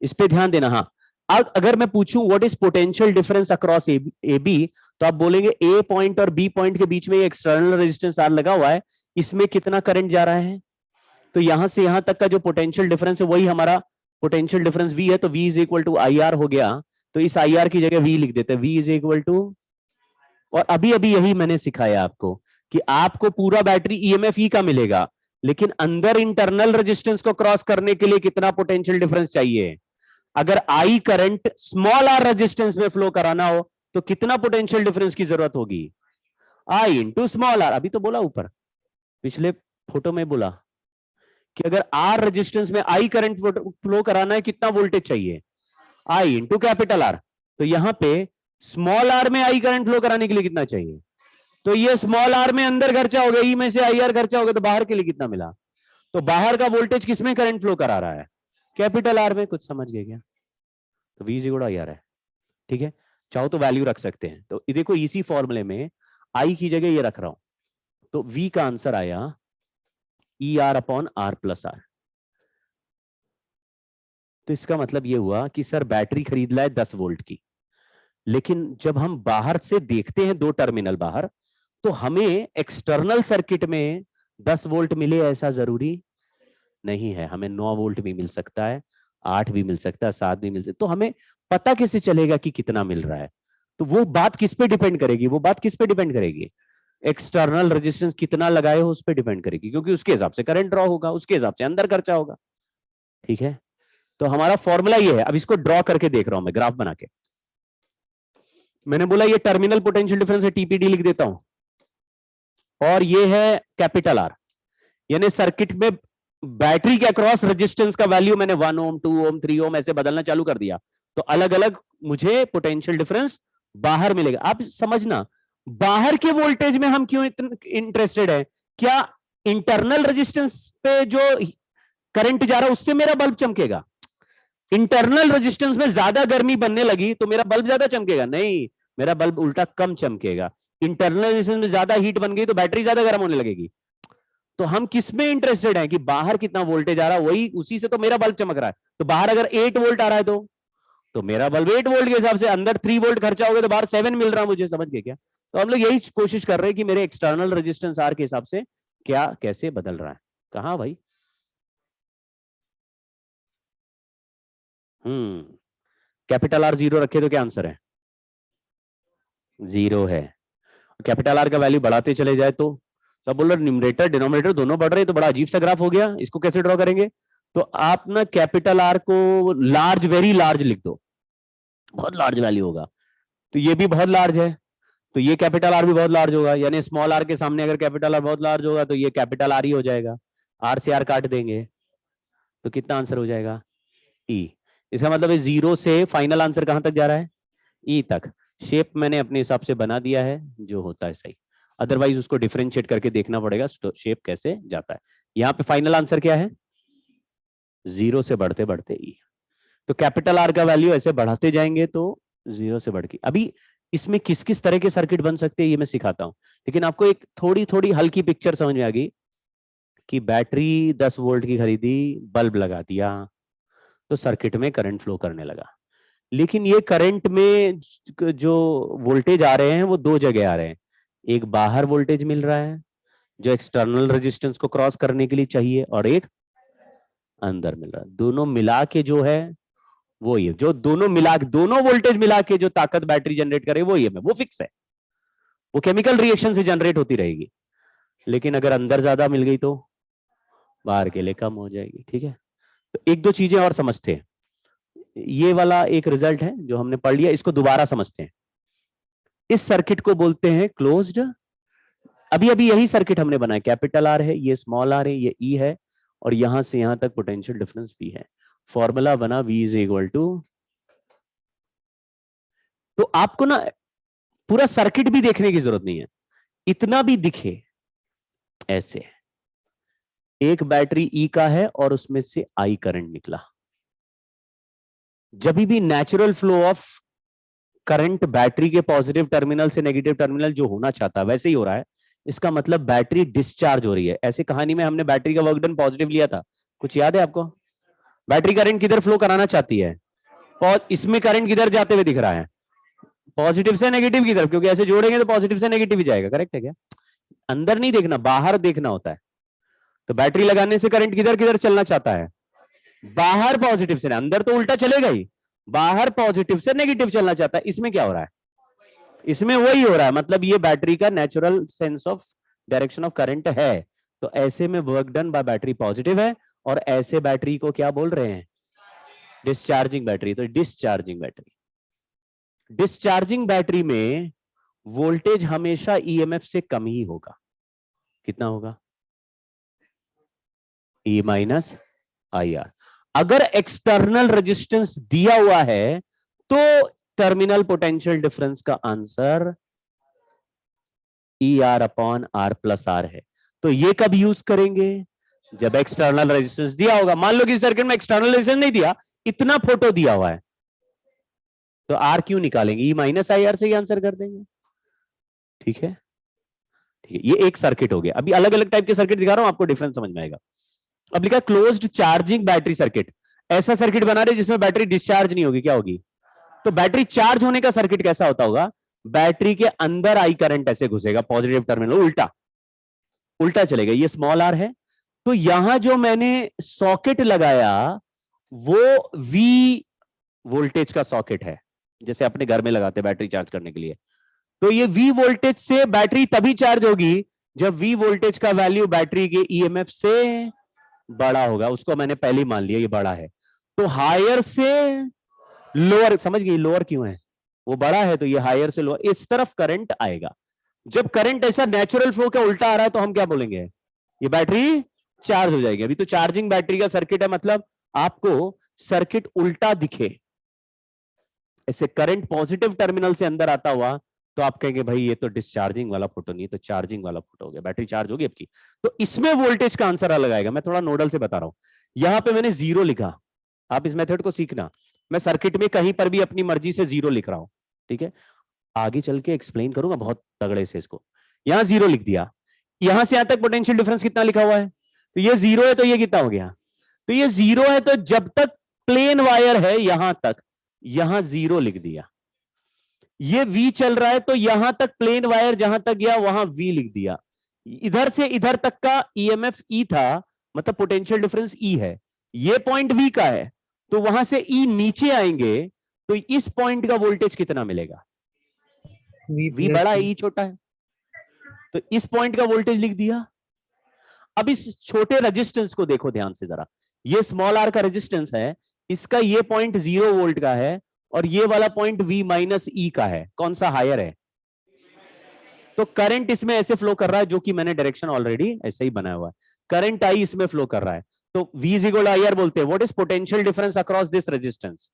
इस पे ध्यान देना। हाँ, अब अगर मैं पूछूं what is potential difference across A B, तो आप बोलेंगे ए पॉइंट और बी पॉइंट के बीच में एक्सटर्नल रेजिस्टेंस आर लगा हुआ है, इसमें कितना करंट जा रहा है? तो यहां से यहां तक का जो पोटेंशियल डिफरेंस है वही हमारा पोटेंशियल डिफरेंस वी है, तो V is equal to I R हो गया। तो इस आई आर की जगह वी लिख देते हैं, वी इज इक्वल टू, और अभी अभी यही मैंने सिखाया आपको कि आपको पूरा बैटरी ईएमएफ ई का मिलेगा, लेकिन अंदर इंटरनल रेजिस्टेंस को क्रॉस करने के लिए कितना पोटेंशियल डिफरेंस चाहिए? अगर I current small R resistance में फ्लो कराना हो तो कितना पोटेंशियल डिफरेंस की जरूरत होगी? I into small R. अभी तो बोला ऊपर, पिछले फोटो में बोला कि अगर आर रेजिस्टेंस में आई करंट फ्लो कराना है कितना वोल्टेज चाहिए? आई इंटू कैपिटल आर। तो यहां पे स्मॉल आर में आई करंट फ्लो कराने के लिए कितना चाहिए? तो ये स्मॉल आर में अंदर खर्चा हो गया, ई में से आई आर खर्चा हो गया, तो बाहर के लिए कितना मिला? तो बाहर का वोल्टेज किसमें करंट फ्लो करा रहा है? कैपिटल आर में। कुछ समझ गए क्या? तो वी इज आई आर है। ठीक है, चाहो तो वैल्यू रख सकते हैं। तो देखो इसी फॉर्मूले में आई की जगह ये रख रहा हूं, तो वी का आंसर आया E R upon R plus R. तो इसका मतलब ये हुआ कि सर बैटरी खरीद लाए 10 वोल्ट की, लेकिन जब हम बाहर से देखते हैं 2 टर्मिनल बाहर, तो हमें एक्सटर्नल सर्किट में 10 वोल्ट मिले ऐसा जरूरी नहीं है। हमें 9 वोल्ट भी मिल सकता है, 8 भी मिल सकता है, 7 भी मिल सकता है। तो हमें पता कैसे चलेगा कि कितना मिल रहा है? तो वो बात किस पे डिपेंड करेगी? वो बात किस पे डिपेंड करेगी? एक्सटर्नल रेजिस्टेंस कितना लगाए हो उस पर डिपेंड करेगी, क्योंकि उसके हिसाब से करंट ड्रॉ होगा, उसके हिसाब से अंदर खर्चा होगा। ठीक है, तो हमारा फॉर्मूला ये है। अब इसको ड्रॉ करके देख रहा हूं मैं, ग्राफ बना के। मैंने बोला ये टर्मिनल पोटेंशियल डिफरेंस है, टीपीडी लिख देता हूं, और ये है कैपिटल आर, यानी सर्किट में बैटरी के अक्रॉस रेजिस्टेंस का वैल्यू मैंने 1 ओम, 2 ओम, 3 ओम ऐसे बदलना चालू कर दिया, तो अलग अलग मुझे पोटेंशियल डिफरेंस बाहर मिलेगा। आप समझना, बाहर के वोल्टेज में हम क्यों इंटरेस्टेड है? क्या इंटरनल रेजिस्टेंस पे जो करंट जा रहा है उससे मेरा बल्ब चमकेगा? इंटरनल रेजिस्टेंस में ज्यादा गर्मी बनने लगी तो मेरा बल्ब ज्यादा चमकेगा? नहीं, मेरा बल्ब उल्टा कम चमकेगा। इंटरनल रेजिस्टेंस में ज्यादा हीट बन गई तो बैटरी ज्यादा गर्म होने लगेगी। तो हम किस में इंटरेस्टेड हैं कि बाहर कितना वोल्टेज आ रहा है, वही उसी से तो मेरा बल्ब चमक रहा है। तो बाहर अगर 8 वोल्ट आ रहा है तो मेरा बल्ब 8 वोल्ट के हिसाब से, अंदर 3 वोल्ट खर्चा हो गया तो बाहर 7 मिल रहा है मुझे। समझ गए क्या? तो हम लोग यही कोशिश कर रहे हैं कि मेरे एक्सटर्नल रेजिस्टेंस आर के हिसाब से क्या कैसे बदल रहा है। कहां भाई? कैपिटल आर 0 रखे तो क्या आंसर है? 0 है। कैपिटल आर का वैल्यू बढ़ाते चले जाए तो बोल रहे न्यूमरेटर डिनोमिनेटर दोनों बढ़ रहे, तो बड़ा अजीब सा ग्राफ हो गया। इसको कैसे ड्रॉ करेंगे? तो आप ना कैपिटल आर को लार्ज, वेरी लार्ज लिख दो, बहुत लार्ज वैल्यू होगा। तो ये भी बहुत लार्ज है, तो ये कैपिटल आर भी बहुत लार्ज होगा, यानी स्मॉल आर के सामने अगर कैपिटल आर बहुत लार्ज होगा तो ये कैपिटल आर ही हो जाएगा। आर से आर काट देंगे तो कितना आंसर हो जाएगा? ई। इसका मतलब 0 से फाइनल आंसर कहां तक जा रहा है? ई तक। शेप मैंने अपने हिसाब से बना दिया है, जो होता है सही, अदरवाइज उसको डिफरेंशिएट करके देखना पड़ेगा शेप कैसे जाता है। यहाँ पे फाइनल आंसर क्या है? 0 से बढ़ते बढ़ते ई। तो कैपिटल आर का वैल्यू ऐसे बढ़ाते जाएंगे तो 0 से बढ़ के। अभी इसमें किस किस तरह के सर्किट बन सकते हैं ये मैं सिखाता हूं, लेकिन आपको एक थोड़ी थोड़ी हल्की पिक्चर समझ में आ गई कि बैटरी 10 वोल्ट की खरीदी, बल्ब लगा दिया तो सर्किट में करंट फ्लो करने लगा। लेकिन ये करंट में जो वोल्टेज आ रहे हैं वो 2 जगह आ रहे हैं। एक बाहर वोल्टेज मिल रहा है जो एक्सटर्नल रेजिस्टेंस को क्रॉस करने के लिए चाहिए, और एक अंदर मिल रहा है। दोनों मिला के जो है वो ये, जो दोनों वोल्टेज मिला के जो ताकत बैटरी जनरेट करे वो ये में, वो फिक्स है, वो केमिकल रिएक्शन से जनरेट होती रहेगी। लेकिन अगर अंदर ज्यादा मिल गई तो बाहर के लिए कम हो जाएगी। ठीक है, तो एक दो चीजें और समझते हैं। ये वाला एक रिजल्ट है जो हमने पढ़ लिया, इसको दोबारा समझते हैं। इस सर्किट को बोलते हैं क्लोज्ड। अभी अभी यही सर्किट हमने बनाया, कैपिटल आर है, ये स्मॉल आर है, ये ई है, और यहां से यहां तक पोटेंशियल डिफरेंस भी है। फॉर्मूला बना V इज इक्वल टू, तो आपको ना पूरा सर्किट भी देखने की जरूरत नहीं है, इतना भी दिखे ऐसे, एक बैटरी ई का है और उसमें से आई करंट निकला। जब भी natural flow of current battery के पॉजिटिव टर्मिनल से नेगेटिव टर्मिनल जो होना चाहता है वैसे ही हो रहा है, इसका मतलब बैटरी डिस्चार्ज हो रही है। ऐसे कहानी में हमने बैटरी का वर्क डन पॉजिटिव लिया था, कुछ याद है आपको? बैटरी करंट किधर फ्लो कराना चाहती है? इसमें करंट किधर जाते हुए दिख रहा है? पॉजिटिव से नेगेटिव की तरफ, क्योंकि ऐसे जोड़ेंगे तो पॉजिटिव से नेगेटिव ही जाएगा। करेक्ट है क्या? अंदर नहीं देखना, बाहर देखना होता है। तो बैटरी लगाने से करंट किधर किधर चलना चाहता है? बाहर पॉजिटिव से, अंदर तो उल्टा चलेगा ही, बाहर पॉजिटिव से नेगेटिव चलना चाहता है। इसमें क्या हो रहा है? इसमें वही हो रहा है, मतलब ये बैटरी का natural sense of direction of current है। तो ऐसे में work done by battery positive है, और ऐसे बैटरी को क्या बोल रहे हैं? Discharging battery. तो डिस्चार्जिंग बैटरी, डिस्चार्जिंग बैटरी में वोल्टेज हमेशा ईएमएफ से कम ही होगा। कितना होगा? E minus I R. अगर एक्सटर्नल रेजिस्टेंस दिया हुआ है तो टर्मिनल पोटेंशियल डिफरेंस का answer E R upon R plus R है। तो ये कब यूज करेंगे? जब एक्सटर्नल रेजिस्टेंस दिया होगा। मान लो कि सर्किट में एक्सटर्नल रेजिस्टेंस नहीं दिया, इतना फोटो दिया हुआ है, तो आर क्यों निकालेंगे? ई माइनस आई आर से ही आंसर कर देंगे। ठीक है, ठीक है, ये एक सर्किट हो गया। अभी अलग अलग टाइप के सर्किट दिखा रहा हूं, आपको डिफरेंस समझ में आएगा। अब लिखा क्लोज्ड चार्जिंग बैटरी सर्किट। ऐसा सर्किट बना रहे जिसमें बैटरी डिस्चार्ज नहीं होगी, क्या होगी? तो बैटरी चार्ज होने का सर्किट कैसा होता होगा? बैटरी के अंदर आई करंट ऐसे घुसेगा, पॉजिटिव टर्मिनल उल्टा उल्टा चलेगा, ये स्मॉल आर है। तो यहां जो मैंने सॉकेट लगाया वो वी वोल्टेज का सॉकेट है, जैसे अपने घर में लगाते हैं बैटरी चार्ज करने के लिए। तो ये वी वोल्टेज से बैटरी तभी चार्ज होगी जब वी वोल्टेज का वैल्यू बैटरी के ईएमएफ से बड़ा होगा। उसको मैंने पहले ही मान लिया ये बड़ा है, तो हायर से लोअर, समझ गई लोअर क्यों है? वो बड़ा है तो ये हायर से लोअर, इस तरफ करंट आएगा। जब करंट ऐसा नेचुरल फ्लो का उल्टा आ रहा है तो हम क्या बोलेंगे? ये बैटरी चार्ज हो जाएगी। अभी तो चार्जिंग बैटरी का सर्किट है, मतलब आपको सर्किट उल्टा दिखे, ऐसे करंट पॉजिटिव टर्मिनल से अंदर आता हुआ, तो आप कहेंगे भाई ये तो डिस्चार्जिंग वाला फोटो नहीं, तो चार्जिंग वाला फोटो हो गया, बैटरी चार्ज होगी आपकी। तो इसमें वोल्टेज का आंसर अलग आएगा। मैं थोड़ा नोडल से बता रहा हूं, यहां पे मैंने जीरो लिखा, आप इस मेथड को सीखना। मैं सर्किट में कहीं पर भी अपनी मर्जी से जीरो लिख रहा हूं, ठीक है? आगे चल के एक्सप्लेन करूंगा बहुत तगड़े से इसको। यहां जीरो लिख दिया, यहां से यहां तक पोटेंशियल डिफरेंस कितना लिखा हुआ है? तो ये जीरो है, तो ये कितना हो गया? तो ये जीरो है, तो जब तक प्लेन वायर है यहां तक, यहां जीरो लिख दिया। ये V चल रहा है तो यहां तक प्लेन वायर जहां तक गया वहां V लिख दिया। इधर से इधर तक का EMF E था, मतलब पोटेंशियल डिफरेंस E है। ये पॉइंट V का है, तो वहां से E नीचे आएंगे तो इस पॉइंट का वोल्टेज कितना मिलेगा? V बड़ा है, E छोटा है, तो इस पॉइंट का वोल्टेज लिख दिया। अब इस छोटे रेजिस्टेंस को देखो ध्यान से जरा, ये स्मॉल r का रेजिस्टेंस है, इसका ये पॉइंट 0 वोल्ट का है और ये वाला पॉइंट V माइनस E का है। कौन सा हायर है? तो करंट इसमें ऐसे फ्लो कर रहा है, जो कि मैंने डायरेक्शन ऑलरेडी ऐसे ही बनाया हुआ है। करंट I इसमें फ्लो कर रहा है, तो V is equal to IR बोलते हैं। What is potential difference across this resistance?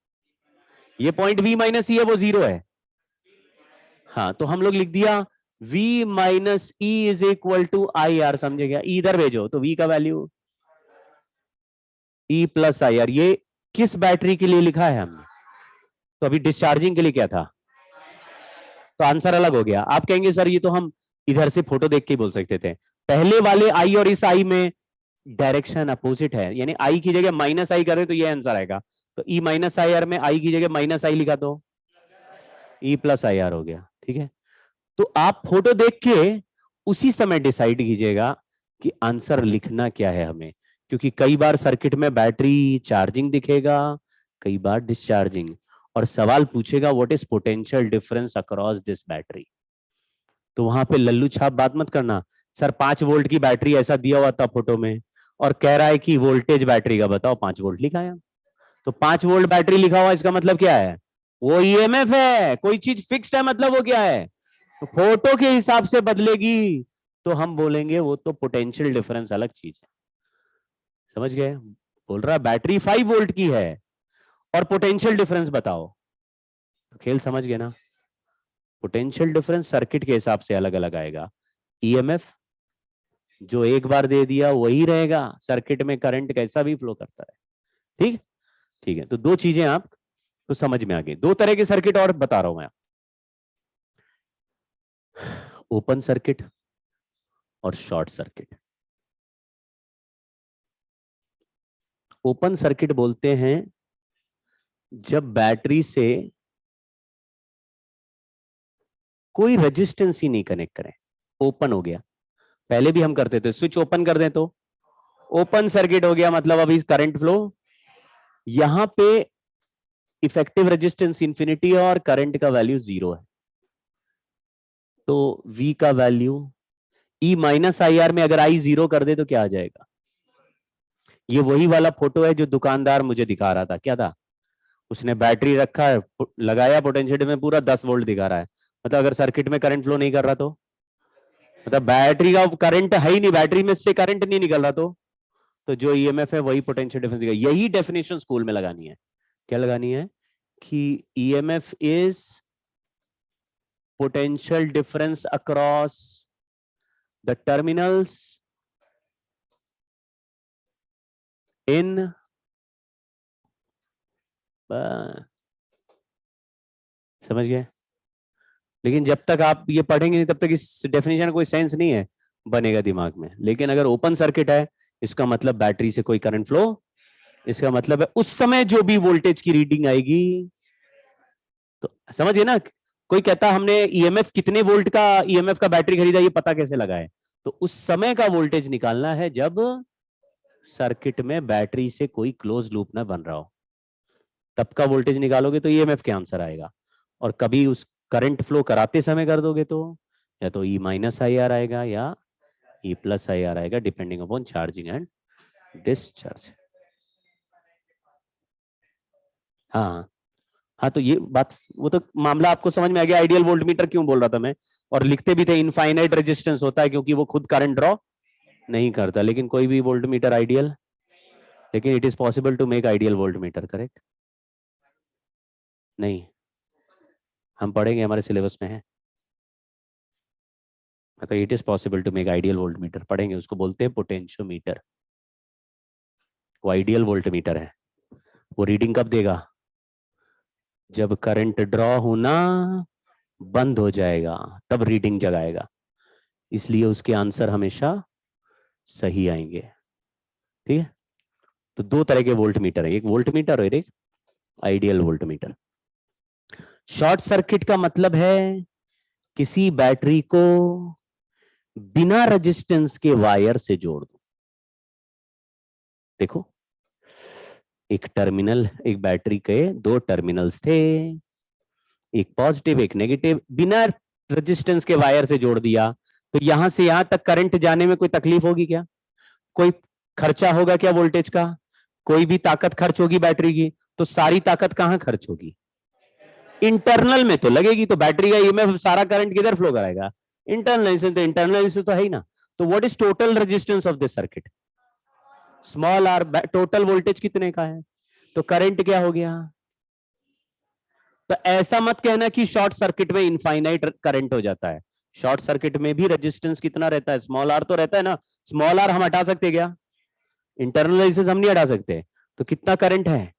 ये पॉइंट V माइनस E है, वो 0 है। हाँ, तो हम लोग लिख दिया V minus E is equal to IR, समझे क्या? E इधर भेजो तो V का वैल्यू E प्लस IR। ये किस बैटरी के लिए लिखा है हमने? तो अभी डिस्चार्जिंग के लिए क्या था, तो आंसर अलग हो गया। आप कहेंगे सर ये तो हम इधर से फोटो देख के बोल सकते थे। पहले वाले आई और इस आई में डायरेक्शन अपोजिट है, यानी आई की जगह माइनस आई करें तो ये आंसर आएगा। तो ई माइनस आई आर में आई की जगह माइनस आई लिखा तो ई प्लस आई आर हो गया, ठीक है? तो आप फोटो देख के उसी समय डिसाइड कीजिएगा कि आंसर लिखना क्या है हमें, क्योंकि कई बार सर्किट में बैटरी चार्जिंग दिखेगा, कई बार डिस्चार्जिंग, और सवाल पूछेगा what is potential difference across this battery. तो वहां पे लल्लू छाप बात मत करना, सर 5 वोल्ट की बैटरी ऐसा दिया हुआ था फोटो में और कह रहा है कि वोल्टेज बैटरी का बताओ, 5 वोल्ट लिखा है। तो 5 वोल्ट बैटरी लिखा हुआ, इसका मतलब क्या है? वो ईएमएफ है, कोई चीज फिक्स्ड है, मतलब वो क्या है? तो फोटो के हिसाब से बदलेगी तो हम बोलेंगे वो तो पोटेंशियल डिफरेंस अलग चीज है। समझ गए? बोल रहा बैटरी 5 वोल्ट की है और पोटेंशियल डिफरेंस बताओ, तो खेल समझ गए ना? पोटेंशियल डिफरेंस सर्किट के हिसाब से अलग अलग आएगा। ईएमएफ जो एक बार दे दिया वही रहेगा, सर्किट में करंट कैसा भी फ्लो करता है। ठीक ठीक है, तो दो चीजें आप तो समझ में आ गई। दो तरह के सर्किट और बता रहा हूं मैं, ओपन सर्किट और शॉर्ट सर्किट। ओपन सर्किट बोलते हैं जब बैटरी से कोई रेजिस्टेंस ही नहीं कनेक्ट करें, ओपन हो गया। पहले भी हम करते थे, स्विच ओपन कर दें तो ओपन सर्किट हो गया, मतलब अभी करंट फ्लो, यहां पे इफेक्टिव रेजिस्टेंस इंफिनिटी और करंट का वैल्यू 0 है, तो V का value E minus I are में अगर I 0 कर दे तो क्या आ जाएगा? ये वही वाला फोटो है जो दुकानदार मुझे दिखा रहा था। क्या था? उसने बैटरी रखा है, लगाया, पोटेंशियल में पूरा 10 वोल्ट दिखा रहा है, मतलब अगर सर्किट में करंट फ्लो नहीं कर रहा तो मतलब बैटरी का करंट है ही नहीं, बैटरी में से करंट नहीं निकल रहा, तो जो ईएमएफ है वही पोटेंशियल डिफरेंस दिखा। यही डेफिनेशन स्कूल में लगानी है। क्या लगानी है? कि EMF is potential difference across the terminals इन समझ गए? लेकिन जब तक आप ये पढ़ेंगे नहीं तब तक इस डेफिनेशन कोई सेंस नहीं है बनेगा दिमाग में। लेकिन अगर ओपन सर्किट है, इसका मतलब बैटरी से कोई करंट फ्लो इसका मतलब है उस समय जो भी वोल्टेज की रीडिंग आएगी, तो समझिए ना, कोई कहता हमने ईएमएफ कितने वोल्ट का ईएमएफ का बैटरी खरीदा, ये पता कैसे लगाए? तो उस समय का वोल्टेज निकालना है जब सर्किट में बैटरी से कोई क्लोज लूप ना बन रहा हो, तब का वोल्टेज निकालोगे तो ईएमएफ के आंसर आएगा। और कभी उस करंट फ्लो कराते समय कर दोगे तो या तो ई माइनस आई आर आएगा या ई प्लस आई आर आएगा, depending upon charging and discharge. हाँ हाँ, तो ये बात, वो तो मामला आपको समझ में आ गया। आइडियल वोल्टमीटर क्यों बोल रहा था मैं, और लिखते भी थे इनफाइनाइट रेजिस्टेंस होता है क्योंकि वो खुद करंट ड्रॉ नहीं करता। लेकिन कोई भी वोल्टमीटर आइडियल, लेकिन it is possible to make ideal voltmeter, correct? नहीं, हम पढ़ेंगे, हमारे सिलेबस में है। तो it is possible to make ideal voltmeter पढ़ेंगे, उसको बोलते हैं पोटेंशियोमीटर। वो आइडियल वोल्टमीटर है। वो रीडिंग कब देगा? जब करंट ड्रॉ होना बंद हो जाएगा तब रीडिंग जगाएगा। इसलिए उसके आंसर हमेशा सही आएंगे। ठीक है, तो दो तरह के वोल्टमीटर है, एक वोल्टमीटर और एक आइडियल वोल्टमीटर। शॉर्ट सर्किट का मतलब है किसी बैटरी को बिना रेजिस्टेंस के वायर से जोड़ दो। देखो, एक टर्मिनल, एक बैटरी के दो टर्मिनल्स थे, एक पॉजिटिव एक नेगेटिव, बिना रेजिस्टेंस के वायर से जोड़ दिया, तो यहां से यहां तक करंट जाने में कोई तकलीफ होगी क्या? कोई खर्चा होगा क्या वोल्टेज का? कोई भी ताकत खर्च होगी बैटरी की? तो सारी ताकत कहां खर्च होगी? इंटरनल में तो लगेगी। तो बैटरी का ईएमएफ सारा करंट किधर फ्लो कराएगा? इंटरनल से। तो इंटरनल से तो है ही ना। तो what is total resistance of this circuit? Small R. Total voltage कितने का है? तो करंट क्या हो गया? तो ऐसा मत कहना कि शॉर्ट सर्किट में इनफाइनाइट करंट हो जाता है। शॉर्ट सर्किट में भी रेजिस्टेंस कितना रहता है? स्मॉल आर तो रहता है ना। स्मॉल आर हम हटा सकते क्या? इंटरनल रेजिस्टेंस हम नहीं हटा सकते। तो कितना करंट है?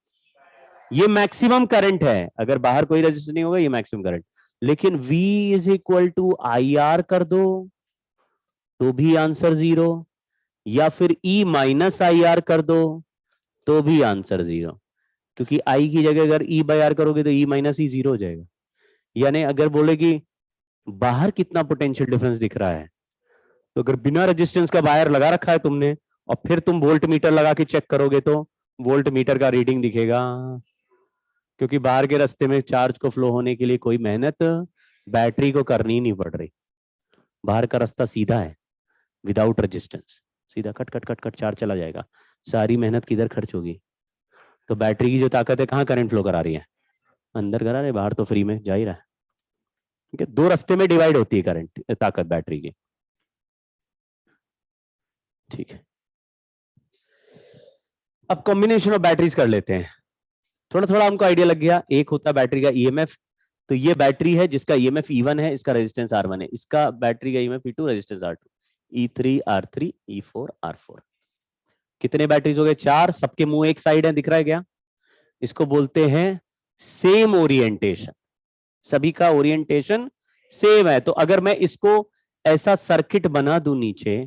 ये मैक्सिमम करंट है। अगर बाहर कोई रेजिस्टेंस नहीं होगा, ये मैक्सिमम करंट। लेकिन V is equal to I R कर दो तो भी आंसर जीरो, या फिर E माइनस आई आर कर दो तो भी आंसर जीरो। क्योंकि I की जगह अगर E बाई आर करोगे तो E माइनस ई जीरो हो जाएगा। यानी अगर बोले कि बाहर कितना पोटेंशियल डिफरेंस दिख रहा है, तो अगर बिना रेजिस्टेंस का वायर लगा रखा है तुमने और फिर तुम वोल्ट मीटर लगा के चेक करोगे तो वोल्ट मीटर का रीडिंग दिखेगा। क्योंकि बाहर के रास्ते में चार्ज को फ्लो होने के लिए कोई मेहनत बैटरी को करनी नहीं पड़ रही। बाहर का रास्ता सीधा है, विदाउट रेजिस्टेंस, सीधा cut cut cut cut charge चला जाएगा। सारी मेहनत किधर खर्च होगी? तो बैटरी की जो ताकत है कहाँ करंट फ्लो करा रही है? अंदर करा रहे, बाहर तो फ्री में जा ही रहा है। ठीक है, दो रास्ते में डिवाइड होती है करंट ताकत बैटरी की। ठीक है, अब कॉम्बिनेशन ऑफ बैटरीज कर लेते हैं। थोड़ा थोड़ा हमको आइडिया लग गया। एक होता है बैटरी का ईएमएफ। तो ये बैटरी है जिसका ईएमएफ E1 है, इसका रेजिस्टेंस R1 है। इसका बैटरी का EMF E2, resistance R2, E3 R3 E4 R4। कितने बैटरीज हो गए? 4। सबके मुंह एक साइड है, दिख रहा है क्या? इसको बोलते हैं सेम ओरिएंटेशन। सभी का ओरिएंटेशन सेम है। तो अगर मैं इसको ऐसा सर्किट बना दूं नीचे,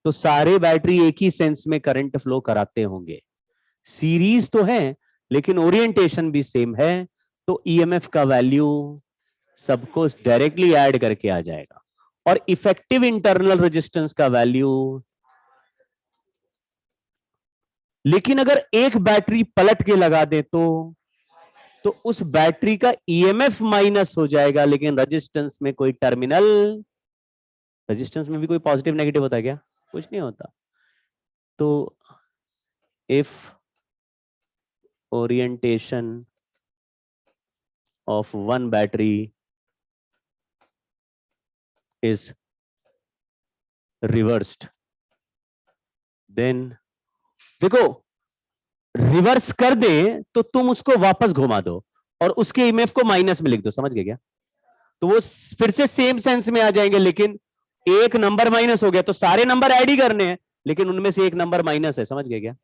तो सारे बैटरी एक ही सेंस में करंट फ्लो कराते होंगे। सीरीज तो है लेकिन ओरिएंटेशन भी सेम है। तो ईएमएफ का वैल्यू सबको डायरेक्टली ऐड करके आ जाएगा। और इफेक्टिव इंटरनल रेजिस्टेंस का वैल्यू, लेकिन अगर एक बैटरी पलट के लगा दे तो उस बैटरी का ईएमएफ माइनस हो जाएगा, लेकिन रेजिस्टेंस में कोई टर्मिनल, रेजिस्टेंस में भी कोई पॉजिटिव नेगेटिव होता है क्या? कुछ नहीं होता। तो if orientation of one battery is reversed, then देखो, रिवर्स कर दे तो तुम उसको वापस घुमा दो और उसके ईएमएफ को माइनस में लिख दो। समझ गए क्या? तो वो फिर से सेम सेंस में आ जाएंगे, लेकिन एक नंबर माइनस हो गया तो सारे नंबर ऐड ही करने हैं, लेकिन उनमें से एक नंबर माइनस है। समझ गए क्या?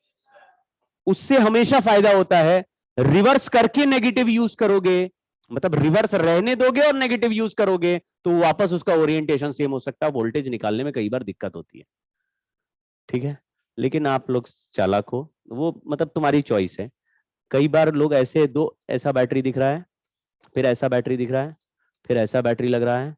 उससे हमेशा फायदा होता है। रिवर्स करके नेगेटिव यूज करोगे, मतलब रिवर्स रहने दोगे और नेगेटिव यूज करोगे तो वापस उसका ओरिएंटेशन सेम हो सकता है। वोल्टेज निकालने में कई बार दिक्कत होती है। ठीक है, लेकिन आप लोग चालाक हो, वो मतलब तुम्हारी चॉइस है। कई बार लोग ऐसे दो, ऐसा बैटरी दिख रहा है, फिर ऐसा बैटरी दिख रहा है, फिर ऐसा बैटरी लग रहा है,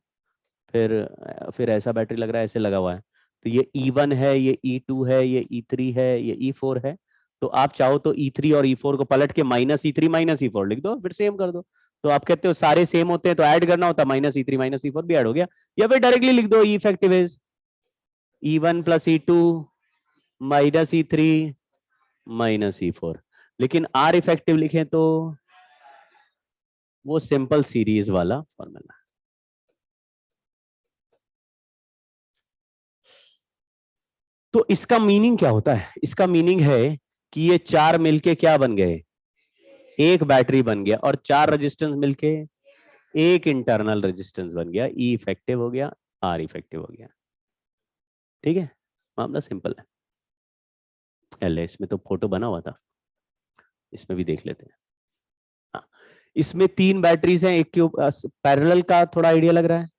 फिर ऐसा बैटरी लग रहा है, ऐसे लगा हुआ है। तो ये E1 है, ये E2 है, ये E3 है, ये E4 है। तो आप चाहो तो E3 और E4 को पलट के -E3 -E4 लिख दो, फिर सेम कर दो। तो आप कहते हो सारे सेम होते हैं तो ऐड करना होता, -E3 -E4 भी ऐड हो गया। या फिर डायरेक्टली लिख दो E effective is E1 + E2 -E3 -E4। लेकिन R इफेक्टिव लिखें तो वो सिंपल सीरीज वाला फॉर्मूला। तो इसका मीनिंग क्या होता है? इसका मीनिंग है कि ये चार मिलके क्या बन गए, एक बैटरी बन गया, और चार रेजिस्टेंस मिलके एक इंटरनल रेजिस्टेंस बन गया। ई इफेक्टिव हो गया, आर इफेक्टिव हो गया। ठीक है, मामला सिंपल है। इसमें तो फोटो बना हुआ था, इसमें भी देख लेते हैं। हाँ, इसमें तीन बैटरीज हैं, एक के पैरेलल का थोड़ा आइडिया लग रहा है।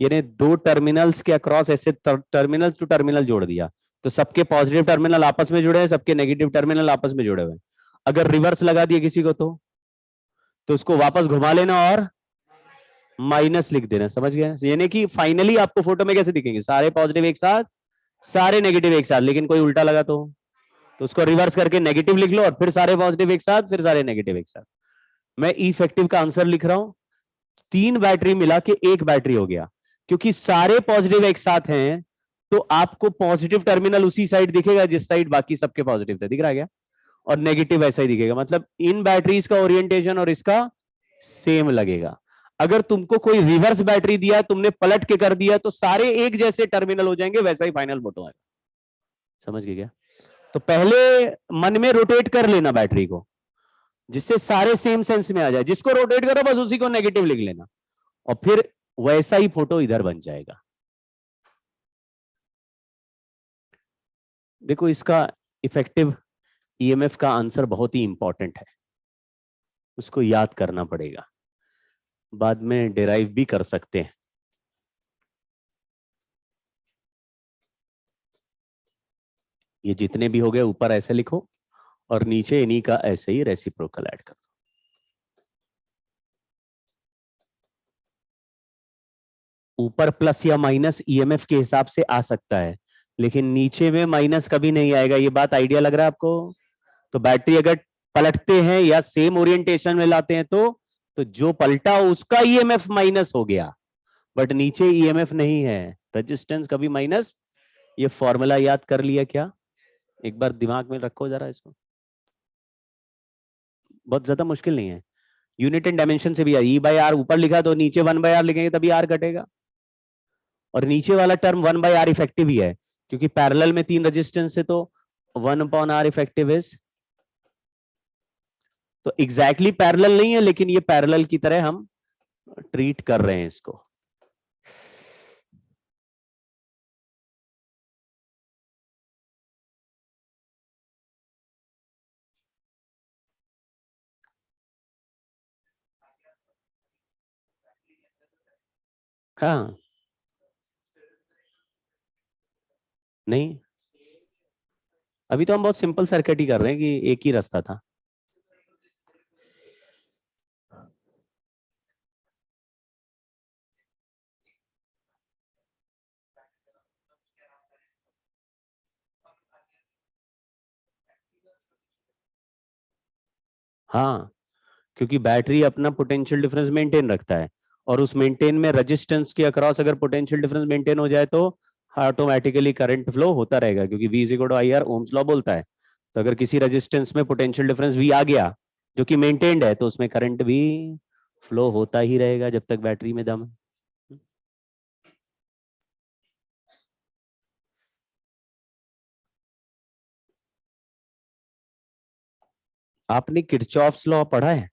यानी दो टर्मिनल्स के अक्रॉस ऐसे टर्मिनल टू टर्मिनल जोड़ दिया, तो सबके पॉजिटिव टर्मिनल आपस में जुड़े हैं, सबके नेगेटिव टर्मिनल आपस में जुड़े हुए हैं। अगर रिवर्स लगा दिया किसी को तो उसको वापस घुमा लेना और माइनस लिख देना। समझ गए? यानी कि फाइनली आपको फोटो में कैसे दिखेंगे, सारे पॉजिटिव एक साथ, सारे नेगेटिव एक साथ। लेकिन कोई उल्टा लगा तो उसको रिवर्स करके नेगेटिव लिख लो, और फिर सारे पॉजिटिव एक साथ, फिर सारे नेगेटिव एक साथ। मैं इफेक्टिव का आंसर लिख रहा हूं, तीन बैटरी मिला के एक बैटरी हो गया। क्योंकि सारे पॉजिटिव एक साथ हैं तो आपको पॉजिटिव टर्मिनल उसी साइड दिखेगा जिस साइड बाकी सबके पॉजिटिव थे। दिख रहा है क्या? और नेगेटिव ऐसा ही दिखेगा। मतलब इन बैटरीज का ओरिएंटेशन और इसका सेम लगेगा। अगर तुमको कोई रिवर्स बैटरी दिया, तुमने पलट के कर दिया, तो सारे एक जैसे टर्मिनल हो जाएंगे, वैसा ही फाइनल फोटो आएगा। समझ गए क्या? तो पहले मन में रोटेट कर लेना बैटरी को, जिससे सारे सेम सेंस में आ जाए। जिसको रोटेट करो बस उसी को नेगेटिव लिख लेना, और फिर वैसा ही फोटो इधर बन जाएगा। देखो, इसका इफेक्टिव ईएमएफ का आंसर बहुत ही इंपॉर्टेंट है, उसको याद करना पड़ेगा, बाद में डिराइव भी कर सकते हैं। ये जितने भी हो गए ऊपर ऐसे लिखो, और नीचे इन्हीं का ऐसे ही रेसिप्रोकल ऐड कर दो। ऊपर प्लस या माइनस ईएमएफ के हिसाब से आ सकता है, लेकिन नीचे में माइनस कभी नहीं आएगा। ये बात आइडिया लग रहा है आपको? तो बैटरी अगर पलटते हैं या सेम ओरिएंटेशन में लाते हैं तो जो पलटा उसका ईएमएफ माइनस हो गया, बट नीचे ईएमएफ नहीं है, रेजिस्टेंस कभी माइनस। ये फॉर्मूला याद कर लिया क्या? एक बार दिमाग में रखो जरा इसको, बहुत ज्यादा मुश्किल नहीं है। यूनिट एंड डायमेंशन से भी E/R ऊपर लिखा तो नीचे 1/R लिखेंगे तभी R कटेगा। और नीचे वाला टर्म 1/R इफेक्टिव ही है, क्योंकि पैरेलल में तीन रेजिस्टेंस है, तो 1/R इफेक्टिव इज, तो एग्जैक्टली पैरेलल नहीं है, लेकिन ये पैरेलल की तरह हम ट्रीट कर रहे हैं इसको। हाँ, नहीं, अभी तो हम बहुत सिंपल सर्किट ही कर रहे हैं कि एक ही रास्ता था। हाँ, क्योंकि बैटरी अपना पोटेंशियल डिफरेंस मेंटेन रखता है, और उस मेंटेन में रेजिस्टेंस के अक्रॉस अगर पोटेंशियल डिफरेंस मेंटेन हो जाए तो ऑटोमेटिकली करंट फ्लो होता रहेगा, क्योंकि V = IR ओम्स लॉ बोलता है। तो अगर किसी रेजिस्टेंस में पोटेंशियल डिफरेंस V आ गया जो कि मेंटेन्ड है, तो उसमें करंट भी फ्लो होता ही रहेगा जब तक बैटरी में दम है। आपने किरचॉफ्स लॉ पढ़ा है,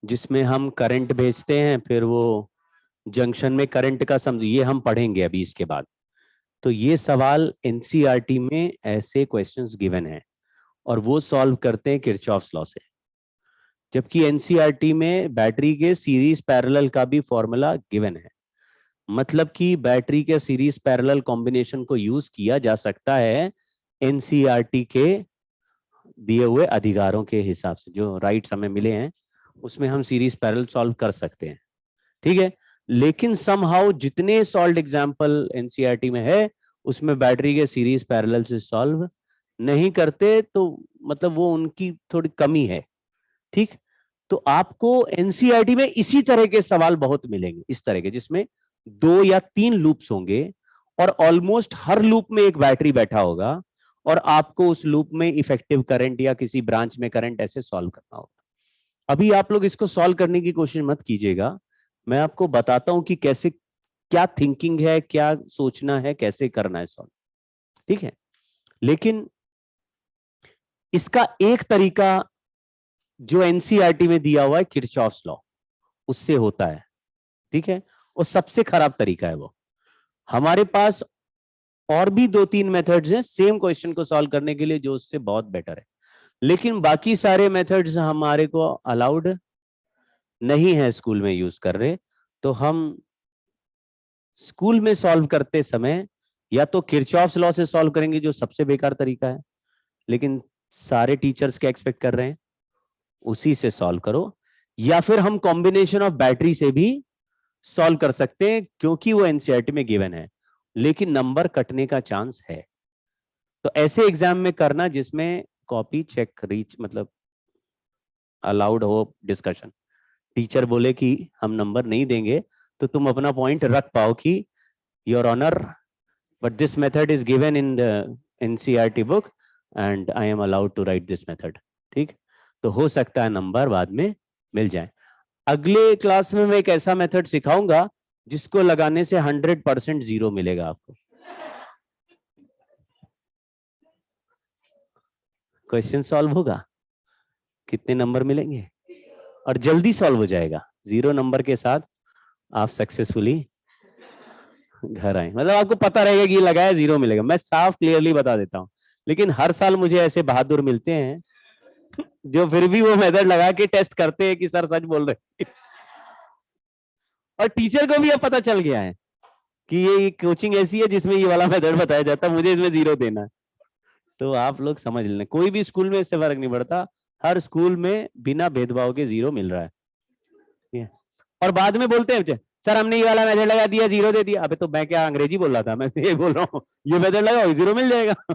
जिसमें हम करंट भेजते हैं, फिर वो जंक्शन में करंट का समझ, ये हम पढ़ेंगे अभी इसके बाद। तो ये सवाल एनसीईआरटी में ऐसे क्वेश्चंस गिवन है, और वो सॉल्व करते हैं किरचॉफ्स लॉ से। जबकि एनसीईआरटी में बैटरी के सीरीज पैरेलल का भी फॉर्मूला गिवन है। मतलब कि बैटरी के सीरीज पैरेलल कॉम्बिनेशन को यूज किया जा सकता है एनसीईआरटी के दिए हुए अधिकारों के हिसाब से जो राइट्स हमें मिले हैं उसमें हम सीरीज पैरेलल सॉल्व कर सकते हैं, ठीक है। लेकिन समहाउ जितने सॉल्व्ड एग्जांपल एनसीईआरटी में है उसमें बैटरी के सीरीज पैरेलल से सॉल्व नहीं करते, तो मतलब वो उनकी थोड़ी कमी है, ठीक। तो आपको एनसीईआरटी में इसी तरह के सवाल बहुत मिलेंगे, इस तरह के जिसमें 2 या 3 लूप्स होंगे और ऑलमोस्ट हर लूप में एक बैटरी बैठा होगा और आपको उस लूप में इफेक्टिव करंट या किसी ब्रांच में करंट ऐसे सॉल्व करना होगा। अभी आप लोग इसको सॉल्व करने की कोशिश मत कीजिएगा, मैं आपको बताता हूं कि कैसे, क्या थिंकिंग है, क्या सोचना है, कैसे करना है सॉल्व, ठीक है। लेकिन इसका एक तरीका जो एनसीईआरटी में दिया हुआ है किरचॉफ्स लॉ, उससे होता है, ठीक है। और सबसे खराब तरीका है वो। हमारे पास और भी 2-3 मेथड्स हैं सेम क्वेश्चन को सॉल्व करने के लिए जो उससे बहुत बेटर है, लेकिन बाकी सारे मेथड्स हमारे को अलाउड नहीं है स्कूल में यूज कर रहे। तो हम स्कूल में सॉल्व करते समय या तो किरचॉफ्स लॉ से सॉल्व करेंगे जो सबसे बेकार तरीका है, लेकिन सारे टीचर्स क्या एक्सपेक्ट कर रहे हैं, उसी से सॉल्व करो, या फिर हम कॉम्बिनेशन ऑफ बैटरी से भी सॉल्व कर सकते हैं क्योंकि वो एनसीईआरटी में गिवन है, लेकिन नंबर कटने का चांस है। तो ऐसे एग्जाम में करना जिसमें कॉपी चेक रीच मतलब अलाउड हो डिस्कशन, टीचर बोले कि हम नंबर नहीं देंगे तो तुम अपना पॉइंट रख पाओ कि your honour but this method is given in the NCERT book and I am allowed to write this method, ठीक। तो हो सकता है नंबर बाद में मिल जाए। अगले क्लास में मैं एक ऐसा मेथड सिखाऊंगा जिसको लगाने से 100% जीरो मिलेगा आपको। क्वेश्चन सॉल्व होगा, कितने नंबर मिलेंगे और जल्दी सॉल्व हो जाएगा, 0 नंबर के साथ आप सक्सेसफुली घर आए, मतलब आपको पता रहेगा कि ये लगाया 0 मिलेगा। मैं साफ क्लियरली बता देता हूं, लेकिन हर साल मुझे ऐसे बहादुर मिलते हैं जो फिर भी वो मेथड लगा के टेस्ट करते हैं कि सर सच बोल रहे और टीचर को भी अब पता चल गया है कि ये कोचिंग ऐसी है जिसमें ये वाला मेथड बताया जाता है, मुझे इसमें 0 देना है। तो आप लोग समझ लेना, कोई भी स्कूल में इससे फर्क नहीं पड़ता, हर स्कूल में बिना भेदभाव के 0 मिल रहा है। और बाद में बोलते हैं सर हमने ये वाला मेथड लगा दिया 0 दे दिया। अबे तो मैं क्या अंग्रेजी बोल रहा था, मैं ये बोल रहा हूँ ये मेथड लगाओ 0 मिल जाएगा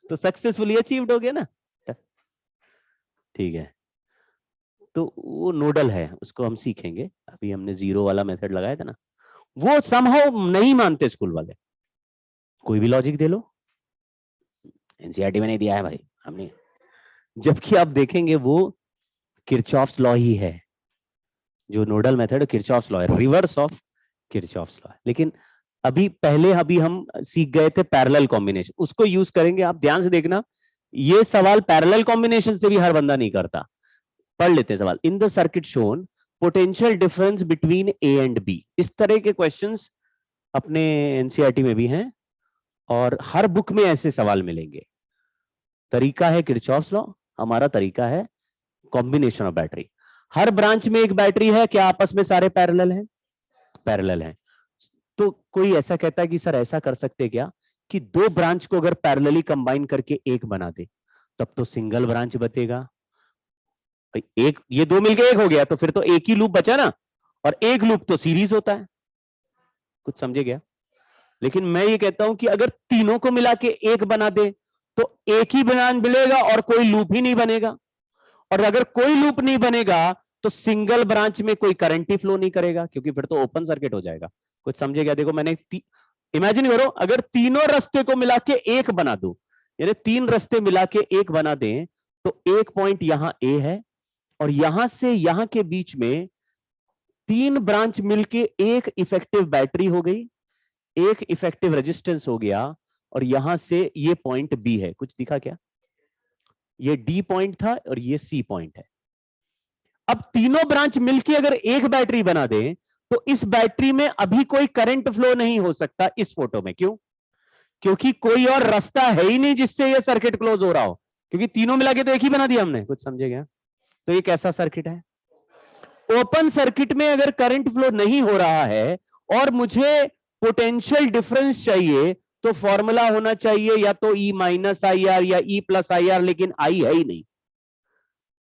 तो सक्सेसफुली अचीव्ड हो गया ना, ठीक है। तो वो नोडल है, उसको हम सीखेंगे। अभी हमने 0 वाला मेथड लगाया था ना, वो समहाउ नहीं मानते स्कूल वाले, कोई भी लॉजिक दे लो, एनसीईआरटी में नहीं दिया है भाई हमने, जबकि आप देखेंगे वो किरचॉफ्स लॉ ही है, जो नोडल मेथड किरचॉफ्स लॉ है, रिवर्स ऑफ किरचॉफ्स लॉ है। लेकिन अभी हम सीख गए थे पैरेलल कॉम्बिनेशन, उसको यूज करेंगे। आप ध्यान से देखना, ये सवाल पैरेलल कॉम्बिनेशन से भी हर बंदा नहीं करता। पढ़ लेते हैं सवाल। In the circuit shown potential difference between A and B, इस तरह के क्वेश्चंस अपने एनसीईआरटी में भी हैं और हर बुक में ऐसे सवाल मिलेंगे। तरीका है किरचॉफ्स लॉ, हमारा तरीका है combination of battery. Her branch में एक बैटरी है, क्या आपस में सारे पैरेलल हैं? पैरेलल हैं। तो कोई ऐसा कहता है कि सर ऐसा कर सकते क्या कि 2 ब्रांच को अगर पैरेलली कंबाइन करके एक बना दे, तब तो सिंगल ब्रांच बचेगा। एक ये 2 मिलके एक हो गया तो फिर तो एक ही लूप बचा ना, और एक लूप तो सीरीज होता है, कुछ समझे क्या? लेकिन मैं ये कहता हूं कि अगर तीनों को मिला के एक बना दे तो एक ही ब्रांच मिलेगा और कोई लूप ही नहीं बनेगा, और अगर कोई लूप नहीं बनेगा तो सिंगल ब्रांच में कोई करंट ही फ्लो नहीं करेगा, क्योंकि फिर तो ओपन सर्किट हो जाएगा। कुछ समझे क्या? देखो मैंने इमेजिन करो, अगर तीनों रास्ते को मिला के एक बना दो, यानी 3 रास्ते मिला के एक बना दें, तो एक पॉइंट यहां ए है और यहां से यहां के बीच में 3 ब्रांच मिलके एक इफेक्टिव बैटरी हो गई, एक इफेक्टिव रेजिस्टेंस हो गया, और यहां से ये पॉइंट बी है। कुछ दिखा क्या? ये डी पॉइंट था और ये सी पॉइंट है। अब तीनों ब्रांच मिलके अगर एक बैटरी बना दें तो इस बैटरी में अभी कोई करंट फ्लो नहीं हो सकता इस फोटो में। क्यों? क्योंकि कोई और रास्ता है ही नहीं जिससे ये सर्किट क्लोज हो रहा हो, क्योंकि तीनों मिला के तो एक ही बना दिया हमने। कुछ समझे क्या? तो ये कैसा सर्किट है? ओपन सर्किट में अगर करंट फ्लो नहीं हो रहा है और मुझे पोटेंशियल डिफरेंस चाहिए, तो फॉर्मूला होना चाहिए या तो ई माइनस आई आर या ई प्लस आई आर, लेकिन आई है ही नहीं,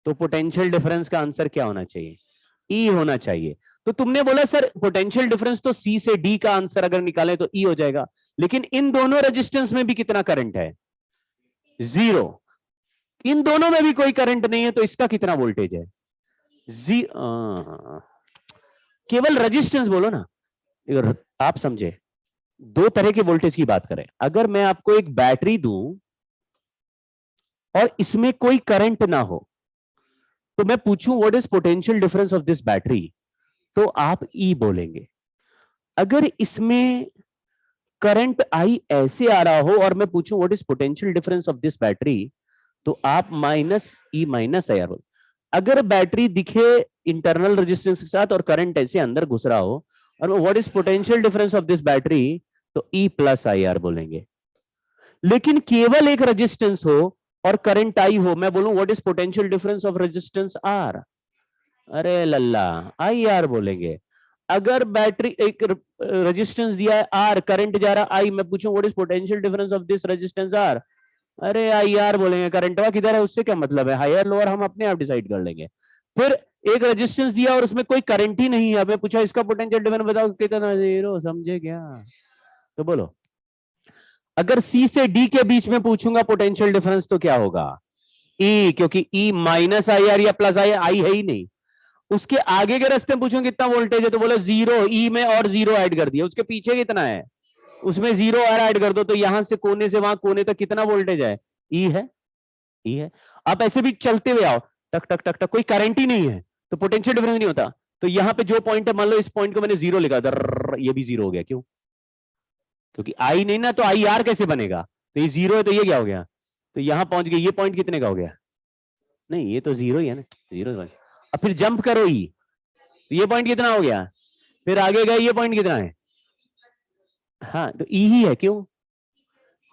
तो पोटेंशियल डिफरेंस का आंसर क्या होना चाहिए? ई होना चाहिए। तो तुमने बोला सर पोटेंशियल डिफरेंस तो सी से डी का आंसर अगर निकालें तो ई हो जाएगा, लेकिन इन दोनों रेजिस्टेंस में भी कितना करंट है? जीरो। इन दोनों में भी कोई करंट नहीं है, तो इसका कितना वोल्टेज है? केवल रेजिस्टेंस बोलो ना, अगर आप समझे। दो तरह के वोल्टेज की बात करें, अगर मैं आपको एक बैटरी दूं और इसमें कोई करंट ना हो, तो मैं पूछूं what is potential difference of this battery, तो आप ई बोलेंगे। अगर इसमें करंट आई ऐसे आ रहा हो और मैं पूछूं what is potential difference of this battery, तो आप minus E minus I are बोल। अगर बैटरी दिखे इंटरनल रेजिस्टेंस के साथ और करंट ऐसे अंदर घुस रहा हो और what is potential difference of this battery, तो ई प्लस आई आर बोलेंगे। लेकिन केवल एक रेजिस्टेंस हो और करंट आई हो, मैं बोलूं what is potential difference of resistance R, अरे लल्ला आई आर बोलेंगे। अगर बैटरी एक रेजिस्टेंस दिया है आर, करंट जा रहा आई, मैं पूछूं what is potential difference of this resistance are, अरे आई आर बोलेंगे। करंटवा किधर है उससे क्या मतलब है, हायर लोअर हम अपने आप डिसाइड कर लेंगे। फिर एक रेजिस्टेंस दिया और उसमें कोई करंट ही नहीं है, मैं पूछा इसका पोटेंशियल डिफरेंस बताओ कितना, जीरो, समझे क्या? तो बोलो, अगर सी से डी के बीच में पूछूंगा पोटेंशियल डिफरेंस तो क्या होगा? ई, क्योंकि ई माइनस आई आर या प्लस आई, आई है ही नहीं। उसके आगे के रास्ते में पूछूं कितना वोल्टेज है, तो बोलो जीरो, ई में और जीरो ऐड कर दिया। उसके पीछे कितना है, उसमें जीरो और ऐड कर दो, तो यहां से कोने से वहां कोने तक कितना वोल्टेज है? ई है, ई है। आप ऐसे भी चलते हुए आओ, टक टक टक टक, कोई करंट ही नहीं है तो पोटेंशियल डिफरेंस नहीं होता। तो यहां पे जो पॉइंट है, मान लो इस पॉइंट को मैंने जीरो लिखा, ये भी जीरो हो गया। क्यों? क्योंकि आई नहीं ना, तो आई आर कैसे बनेगा? तो ये जीरो है तो ये क्या हो गया? तो यहां पहुंच गए, ये पॉइंट कितने का हो गया? नहीं, ये तो जीरो ही है ना, जीरो। अब फिर जंप करो ई, तो ये पॉइंट कितना हो गया? फिर आगे गए, ये पॉइंट कितना है? हाँ, तो ई ही है। क्यों?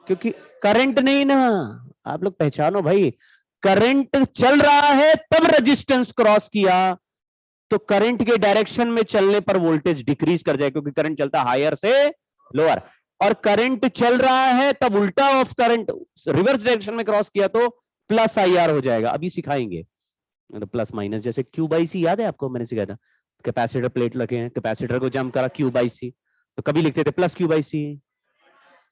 क्योंकि करंट नहीं ना। आप लोग पहचानो भाई, करंट चल रहा है तब रेजिस्टेंस क्रॉस किया, तो करंट के डायरेक्शन में चलने पर वोल्टेज डिक्रीज कर जाए, क्योंकि करंट चलता हायर से लोअर। और करंट चल रहा है तब उल्टा ऑफ करंट रिवर्स डायरेक्शन में क्रॉस किया तो प्लस आई आर हो जाएगा। अभी सिखाएंगे तो प्लस माइनस, जैसे क्यू बाई सी याद है आपको, मैंने सिखाया था। कैपेसिटर प्लेट लगे हैं, कैपेसिटर को जंप करा क्यू बाई सी, तो कभी लिखते थे प्लस क्यू बाई सी,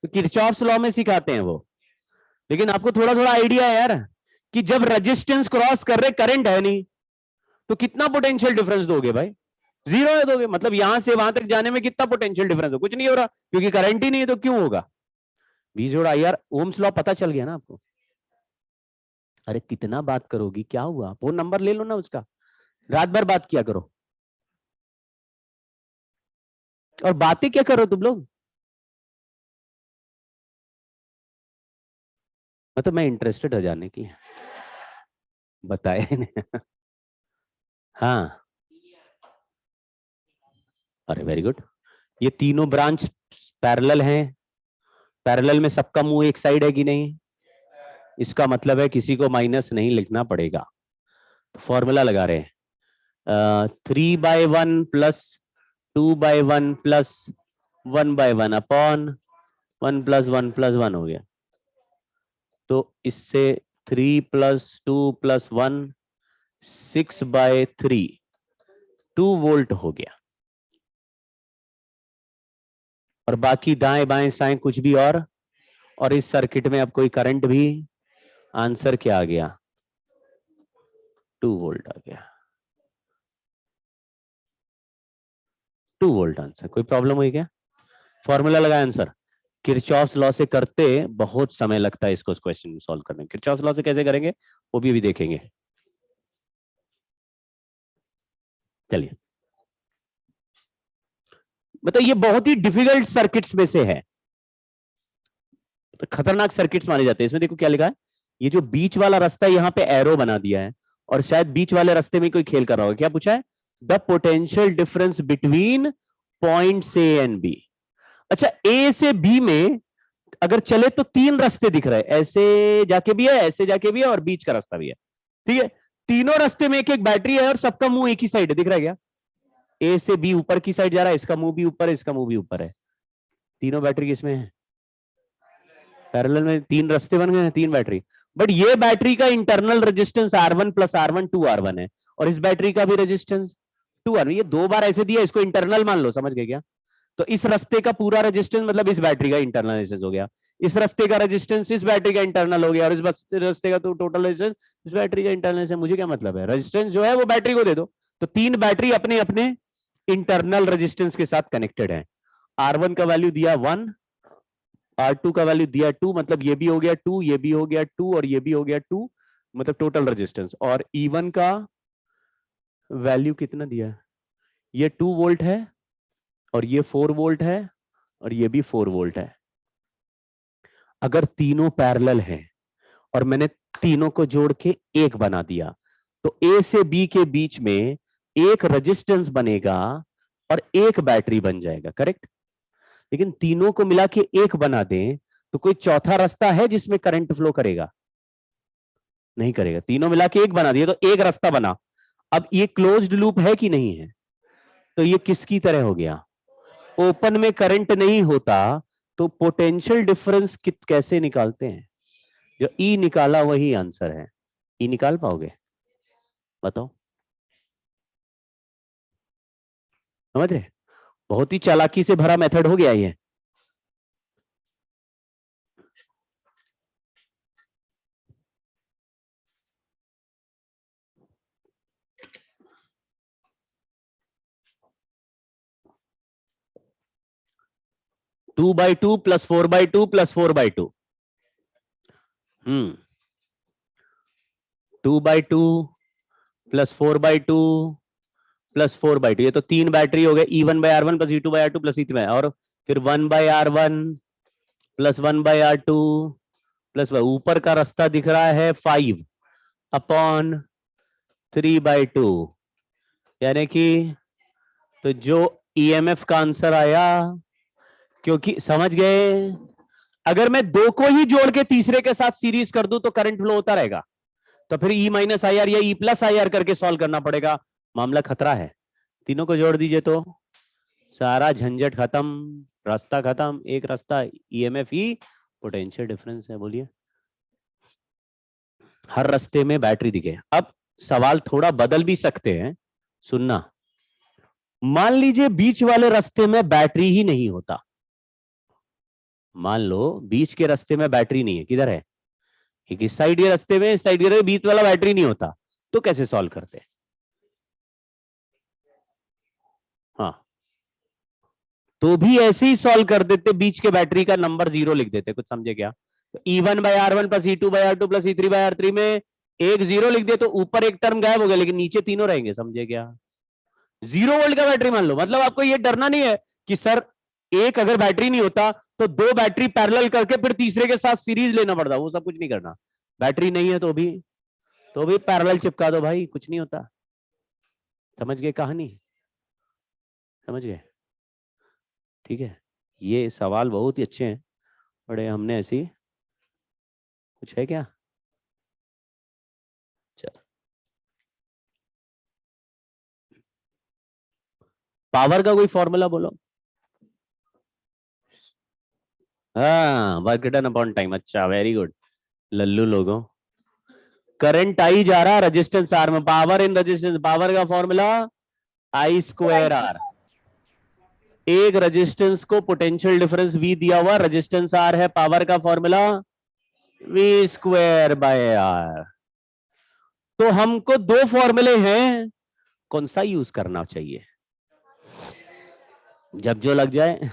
तो किरचॉफ्स लॉ में सिखाते हैं वो। लेकिन आपको थोड़ा थोड़ा आइडिया है यार, कि जब रेजिस्टेंस क्रॉस कर रहे करंट है नहीं, तो कितना पोटेंशियल डिफरेंस दोगे भाई? जीरो है दोगे। मतलब यहां से वहां तक जाने में कितना पोटेंशियल डिफरेंस हो? कुछ नहीं हो रहा, क्योंकि करंट ही नहीं है, तो क्यों होगा? वी जोड़ आई आर, ओम्स लॉ पता चल गया ना आपको? अरे कितना बात करोगी, क्या हुआ? फोन नंबर ले लो ना उसका, रात भर बात किया करो। और बातें क्या करो तुम लोग? मतलब मैं इंटरेस्टेड हो जाने की बताए नहीं। हाँ, अरे वेरी गुड। ये तीनों ब्रांच पैरेलल हैं, पैरेलल में सबका मुंह एक साइड है कि नहीं? इसका मतलब है किसी को माइनस नहीं लिखना पड़ेगा। फॉर्मूला लगा रहे हैं, 3/1 plus 2/1 plus 1/1 upon 1 plus 1 plus 1 हो गया। तो इससे 3 प्लस 2 प्लस 1 6/3 2 वोल्ट हो गया। और बाकी दाएं बाएं साएं कुछ भी और इस सर्किट में अब कोई करंट भी, आंसर क्या आ गया? 2 वोल्ट आ गया। 2 वोल्ट आंसर। कोई प्रॉब्लम हुई क्या? फॉर्मूला लगाया आंसर। किरचॉफ्स लॉ से करते बहुत समय लगता है इसको, इस क्वेश्चन सॉल्व करने में। किरचॉफ्स लॉ से कैसे करेंगे वो भी अभी देखेंगे। चलिए, मतलब ये बहुत ही डिफिकल्ट सर्किट्स में से है, तो खतरनाक सर्किट्स माने जाते हैं। इसमें देखो क्या लिखा है, ये जो बीच वाला रास्ता यहाँ पे एरो बना दिया है, और शायद बीच वाले रास्ते में कोई खेल कर रहा होगा। क्या पूछा है? The potential difference between points A and B. अच्छा, ए से बी में अगर चले तो 3 रास्ते दिख रहे हैं, ऐसे जाके भी है, ऐसे जाके भी है, और बीच का रास्ता भी है। ठीक है, तीनों रास्ते में एक एक बैटरी है और सबका मुंह एक ही साइड है, दिख रहा है क्या? ए से बी ऊपर की साइड जा रहा है, इसका मुंह भी ऊपर है, इसका मुंह भी ऊपर है। तीनों बैटरी किसमें है? पैरेलल में तीन रास्ते बन गए हैं, तीन बैटरी। बट ये बैटरी का internal resistance R1 plus R1 2R1 है, और इस बैटरी का भी रेजिस्टेंस 2R1। ये दो बार ऐसे दिया, इसको इंटरनल मान लो, समझ गए क्या? तो इस रास्ते का पूरा रेजिस्टेंस मतलब इस बैटरी का इंटरनल रेजिस्टेंस हो गया, इस रास्ते का रेजिस्टेंस इस बैटरी का इंटरनल हो गया, और इस रास्ते का तो टोटल रेजिस्टेंस इस बैटरी का इंटरनल है। मुझे क्या मतलब है, रेजिस्टेंस जो है वो बैटरी को दे दो। तो तीन बैटरी अपने अपने इंटरनल रेजिस्टेंस के साथ कनेक्टेड है। R1 का वैल्यू दिया 1, R2 का वैल्यू दिया 2, मतलब ये भी हो गया 2, ये भी हो गया 2, और ये भी हो गया 2, मतलब टोटल रेजिस्टेंस। और E1 का वैल्यू कितना दिया है, ये 2 वोल्ट है, और ये 4 वोल्ट है, और ये भी 4 वोल्ट है। अगर तीनों पैरेलल हैं और मैंने तीनों को जोड़ के एक बना दिया, तो A से B के बीच में एक रेजिस्टेंस बनेगा और एक बैटरी बन जाएगा, करेक्ट? लेकिन तीनों को मिला के एक बना दें तो कोई चौथा रास्ता है जिसमें करंट फ्लो करेगा? नहीं करेगा। तीनों मिला के एक बना दिए तो एक रास्ता बना। अब ये क्लोज्ड लूप है कि नहीं है? तो ये किसकी तरह हो गया? ओपन में करंट नहीं होता तो पोटेंशियल डिफरेंस कैसे निकालते हैं? जो ई निकाला वही आंसर है। ई निकाल पाओगे? बताओ। समझ रहे? बहुत ही चालाकी से भरा मेथड हो गया ये। Two by two plus 4/2 plus 4/2। 2/2 plus 4/2 plus 4/2, ये तो तीन बैटरी हो गए। E1/R1 plus E2/R2 plus E3, और फिर 1/R1 प्लस 1/R2 प्लस, ऊपर का रास्ता दिख रहा है 5/3/2, यानी कि तो जो EMF का आंसर आया, क्योंकि समझ गए, अगर मैं दो को ही जोड़ के तीसरे के साथ सीरीज कर दूं तो करंट फ्लो होता रहेगा, तो फिर E-IR या E+IR करके सॉल्व करना पड़ेगा। मामला खतरा है। तीनों को जोड़ दीजिए तो सारा झंझट खत्म, रास्ता खत्म, एक रास्ता EMF ही पोटेंशियल डिफरेंस है। बोलिए, हर रास्ते में बैटरी दिखे। अब सवाल थोड़ा बदल भी सकते हैं, सुनना। मान लीजिए बीच वाले रास्ते में बैटरी ही नहीं होता। मान लो बीच के रास्ते में बैटरी नहीं है, किधर है? एक इस साइड के रास्ते में, इस साइड के बीच वाला बैटरी नहीं होता, तो कैसे सॉल्व करते? हाँ, तो भी ऐसे ही सॉल्व कर देते, बीच के बैटरी का नंबर 0 लिख देते। कुछ समझे क्या? तो E1/R1 plus E2/R2 plus E3/R3 में एक 0 लिख दे तो ऊपर एक टर्म गायब हो गया, लेकिन नीचे तीनों रहेंगे। समझे क्या? 0 वोल्ट का बैटरी मान लो, मतलब आपको ये डरना नहीं है कि सर एक अगर बैटरी नहीं होता तो दो बैटरी पैरेलल करके फिर तीसरे के साथ सीरीज लेना पड़ता, वो सब कुछ नहीं करना। बैटरी नहीं है तो भी पैरेलल चिपका दो भाई, कुछ नहीं होता। समझ गए कहानी? समझ गए? ठीक है, ये सवाल बहुत ही अच्छे हैं, बड़े हमने ऐसी, कुछ है क्या? चलो, पावर का कोई फॉर्मूला बोलो। हाँ, वर्क डन अपॉन टाइम। अच्छा, वेरी गुड, लल्लू लोगों। करंट आई जा रहा रेजिस्टेंस आर में, पावर इन रेजिस्टेंस, पावर का फॉर्मूला I²R। एक रेजिस्टेंस को पोटेंशियल डिफरेंस V दिया हुआ, रेजिस्टेंस R है, पावर का फॉर्मूला V²/R। तो हमको दो फॉर्मूले हैं, कौन सा यूज करना चाहिए? जब जो लग जाए।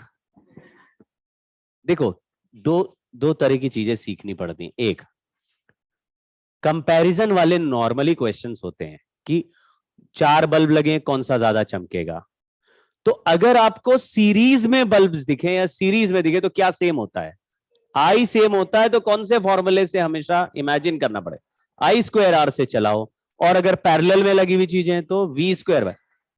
देखो, दो दो तरह की चीजें सीखनी पड़ती हैं। एक, कंपैरिजन वाले नॉर्मली क्वेश्चंस होते हैं कि चार बल्ब लगे, कौन सा ज्यादा चमकेगा। तो अगर आपको सीरीज में बल्ब्स दिखे या सीरीज में दिखे तो क्या सेम होता है? आई सेम होता है, तो कौन से फॉर्मूले से हमेशा इमेजिन करना पड़े? I²R से चलाओ। और अगर पैरेलल में लगी हुई चीजें तो V²,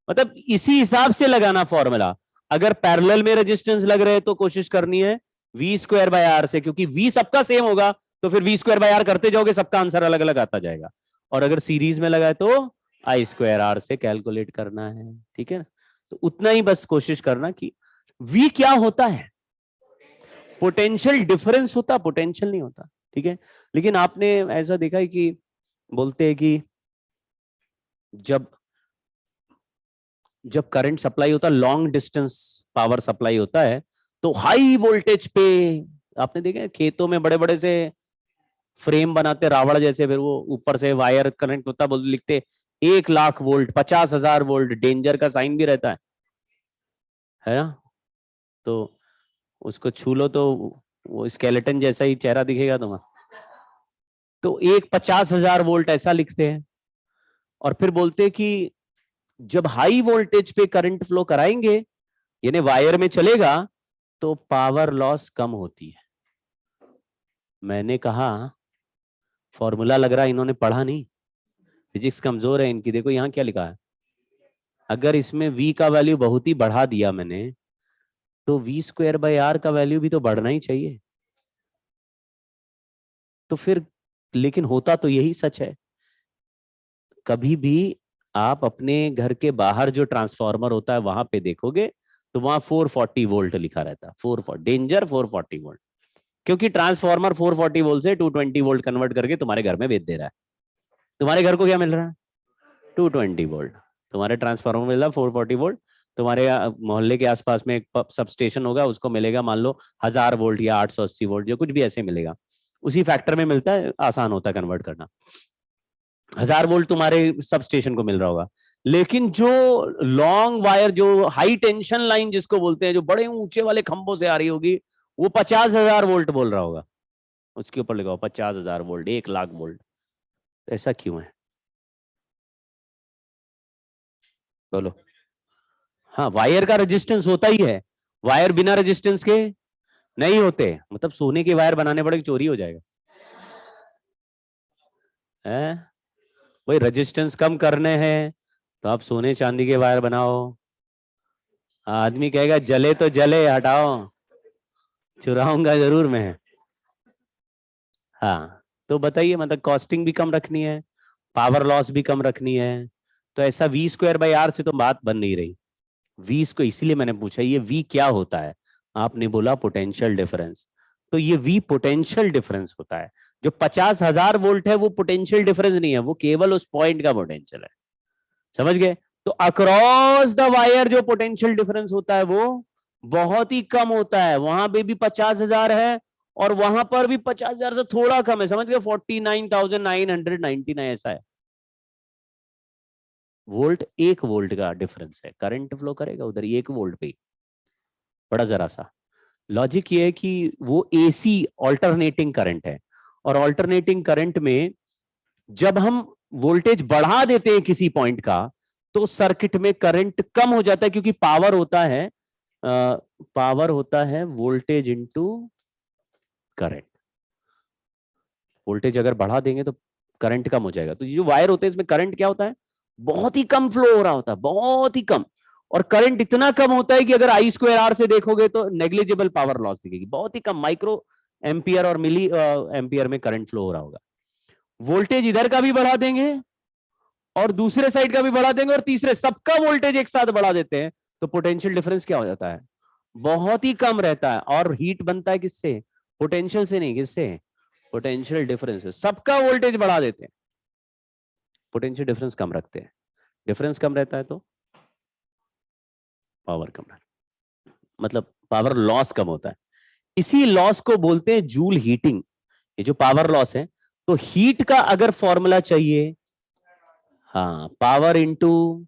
मतलब इसी हिसाब से लगाना फॉर्मूला। अगर पैरेलल में रेजिस्टेंस लग रहे तो कोशिश करनी है V²/R से, क्योंकि V सबका सेम होगा तो फिर V²/R करते जाओगे, सबका आंसर अलग अलग आता जाएगा। और अगर सीरीज में लगा है तो I²R से कैलकुलेट करना है। ठीक है ना? तो उतना ही बस कोशिश करना कि V क्या होता है। पोटेंशियल डिफरेंस होता, पोटेंशियल नहीं होता, ठीक है। लेकिन आपने ऐसा देखा है कि बोलते हैं कि जब जब करंट सप्लाई होता है, लॉन्ग डिस्टेंस पावर सप्लाई होता है, तो हाई वोल्टेज पे आपने देखा है खेतों में बड़े बड़े से फ्रेम बनाते रावण जैसे, फिर वो ऊपर से वायर करंट होता, बोलते लिखते 1,00,000 वोल्ट, 50,000 वोल्ट, डेंजर का साइन भी रहता है ना। तो उसको छू लो तो वो स्केलेटन जैसा ही चेहरा दिखेगा तुम्हें। तो एक 50,000 वोल्ट ऐसा लिखते हैं, और फिर बोलते हैं कि जब हाई वोल्टेज पे करंट फ्लो कराएंगे, यानी वायर में चलेगा, तो पावर लॉस कम होती है। मैंने कहा फॉर्मूला लग रहा है इन्होंने पढ़ा नहीं, फिजिक्स कमजोर है इनकी। देखो यहां क्या लिखा है, अगर इसमें v का वैल्यू बहुत ही बढ़ा दिया मैंने, तो v² बाई r का वैल्यू भी तो बढ़ना ही चाहिए। तो फिर लेकिन होता तो यही सच है। कभी भी आप अपने घर के बाहर जो ट्रांसफार्मर होता है वहां पे देखोगे, तो वहां 440 वोल्ट लिखा रहता है, 440 डेंजर 440 वोल्ट, क्योंकि ट्रांसफार्मर 440 वोल्ट से 220 वोल्ट कन्वर्ट करके तुम्हारे घर में भेज दे रहा है। तुम्हारे घर को क्या मिल रहा है? 220 वोल्ट। तुम्हारे ट्रांसफार्मर मिल रहा है 440 वोल्ट। तुम्हारे मोहल्ले के आसपास में एक सब स्टेशन होगा, उसको मिलेगा मान लो 1,000 वोल्ट या 880 वोल्ट, जो कुछ भी ऐसे मिलेगा, उसी फैक्टर में मिलता है, आसान होता है कन्वर्ट करना। 1,000 वोल्ट तुम्हारे सब स्टेशन को मिल रहा होगा। लेकिन जो लॉन्ग वायर, जो हाई टेंशन लाइन जिसको बोलते हैं, जो बड़े ऊंचे वाले खंभों से आ रही होगी, वो 50,000 वोल्ट बोल रहा होगा, उसके ऊपर लिखा हो 50,000 वोल्ट, 1,00,000 वोल्ट। ऐसा क्यों है बोलो? हाँ, वायर का रेजिस्टेंस होता ही है, वायर बिना रेजिस्टेंस के नहीं होते। मतलब सोने के वायर बनाने पड़े, चोरी हो जाएगा है। वही रेजिस्टेंस कम करने हैं तो आप सोने चांदी के वायर बनाओ। आदमी कहेगा जले तो जले, हटाओ, चुराऊंगा जरूर मैं। हाँ, तो बताइए, मतलब कॉस्टिंग भी कम रखनी है, पावर लॉस भी कम रखनी है, तो ऐसा v² बाई r से तो बात बन नहीं रही। वी इसको इसीलिए मैंने पूछा ये वी क्या होता है, आपने बोला पोटेंशियल डिफरेंस। तो ये वी पोटेंशियल डिफरेंस होता है। जो 50,000 वोल्ट है वो पोटेंशियल डिफरेंस नहीं है, वो केवल उस पॉइंट का पोटेंशियल है। समझ गए? तो अक्रॉस द वायर जो पोटेंशियल डिफरेंस होता है वो बहुत ही कम होता है। वहां पे भी 50,000 है, और वहां पर भी 50,000 से थोड़ा कम है। समझ गए? 49,999 ऐसा है। वोल्ट, 1 वोल्ट का डिफरेंस है, करंट फ्लो करेगा उधर 1 वोल्ट पे, बड़ा जरा सा। लॉजिक ये है कि वो एसी ऑल्टरनेटिंग करंट है, और ऑल्टरनेटिंग करंट में जब हम वोल्टेज बढ़ा देते हैं किसी पॉइंट का, तो सर्किट में करंट कम हो जाता है, क्योंकि पावर होता है वोल्टेज इनटू करंट। वोल्टेज अगर बढ़ा देंगे तो करंट कम हो जाएगा। तो ये जो वायर होते हैं इसमें करंट क्या होता है, बहुत ही कम फ्लो हो रहा होता है, बहुत ही कम। और करंट इतना कम होता है कि अगर I²R से देखोगे तो नेग्लिजिबल पावर लॉस दिखेगी, बहुत ही कम, माइक्रो एम्पियर और मिली एम्पियर में करंट फ्लो हो रहा होगा। वोल्टेज इधर का भी बढ़ा देंगे और दूसरे साइड का भी बढ़ा देंगे और तीसरे, सबका वोल्टेज एक साथ बढ़ा देते हैं, तो पोटेंशियल डिफरेंस क्या हो जाता है, बहुत ही कम रहता है। और हीट बनता है किससे? पोटेंशियल से नहीं, किससे? पोटेंशियल डिफरेंस से। सबका वोल्टेज बढ़ा देते हैं, पोटेंशियल डिफरेंस कम रखते हैं। डिफरेंस कम रहता है तो पावर कम रहता है, मतलब पावर लॉस कम होता है। इसी लॉस को बोलते हैं जूल हीटिंग। ये जो पावर लॉस है, तो हीट का अगर फॉर्मूला चाहिए, हाँ, पावर इंटू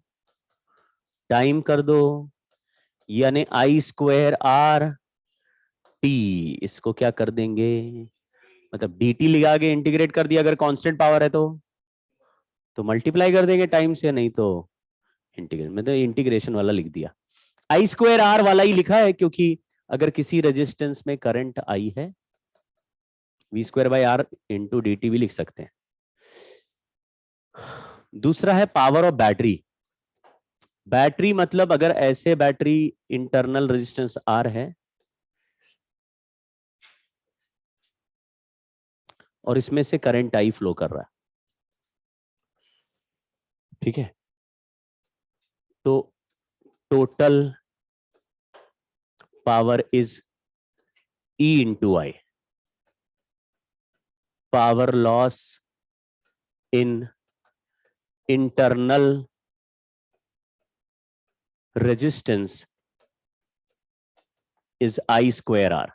टाइम कर दो, यानी I²R टी। इसको क्या कर देंगे, मतलब dt लगा के इंटीग्रेट कर दिया, अगर कांस्टेंट पावर है तो मल्टीप्लाई कर देंगे टाइम से, नहीं तो इंटीग्रेट, मतलब इंटीग्रेशन वाला लिख दिया। I²R वाला ही लिखा है, क्योंकि अगर किसी रेजिस्टेंस में करंट आई है, v²/r इंटू dt भी लिख सकते हैं। दूसरा है पावर ऑफ बैटरी। बैटरी मतलब अगर ऐसे बैटरी इंटरनल रेजिस्टेंस R है और इसमें से करंट I फ्लो कर रहा है, ठीक है, तो total power is E into I. Power loss in internal resistance is I square R.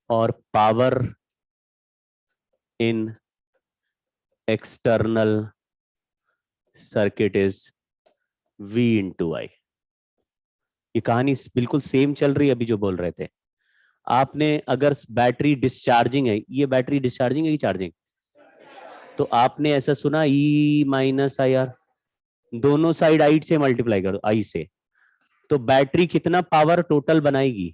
और power in external circuit is V into I. ये कहानी बिल्कुल सेम चल रही है अभी जो बोल रहे थे आपने। अगर बैटरी डिस्चार्जिंग है, ये बैटरी डिस्चार्जिंग है कि चार्जिंग, तो आपने ऐसा सुना E माइनस आई आर, दोनों साइड आई से मल्टीप्लाई करो, आई से, तो बैटरी कितना पावर टोटल बनाएगी,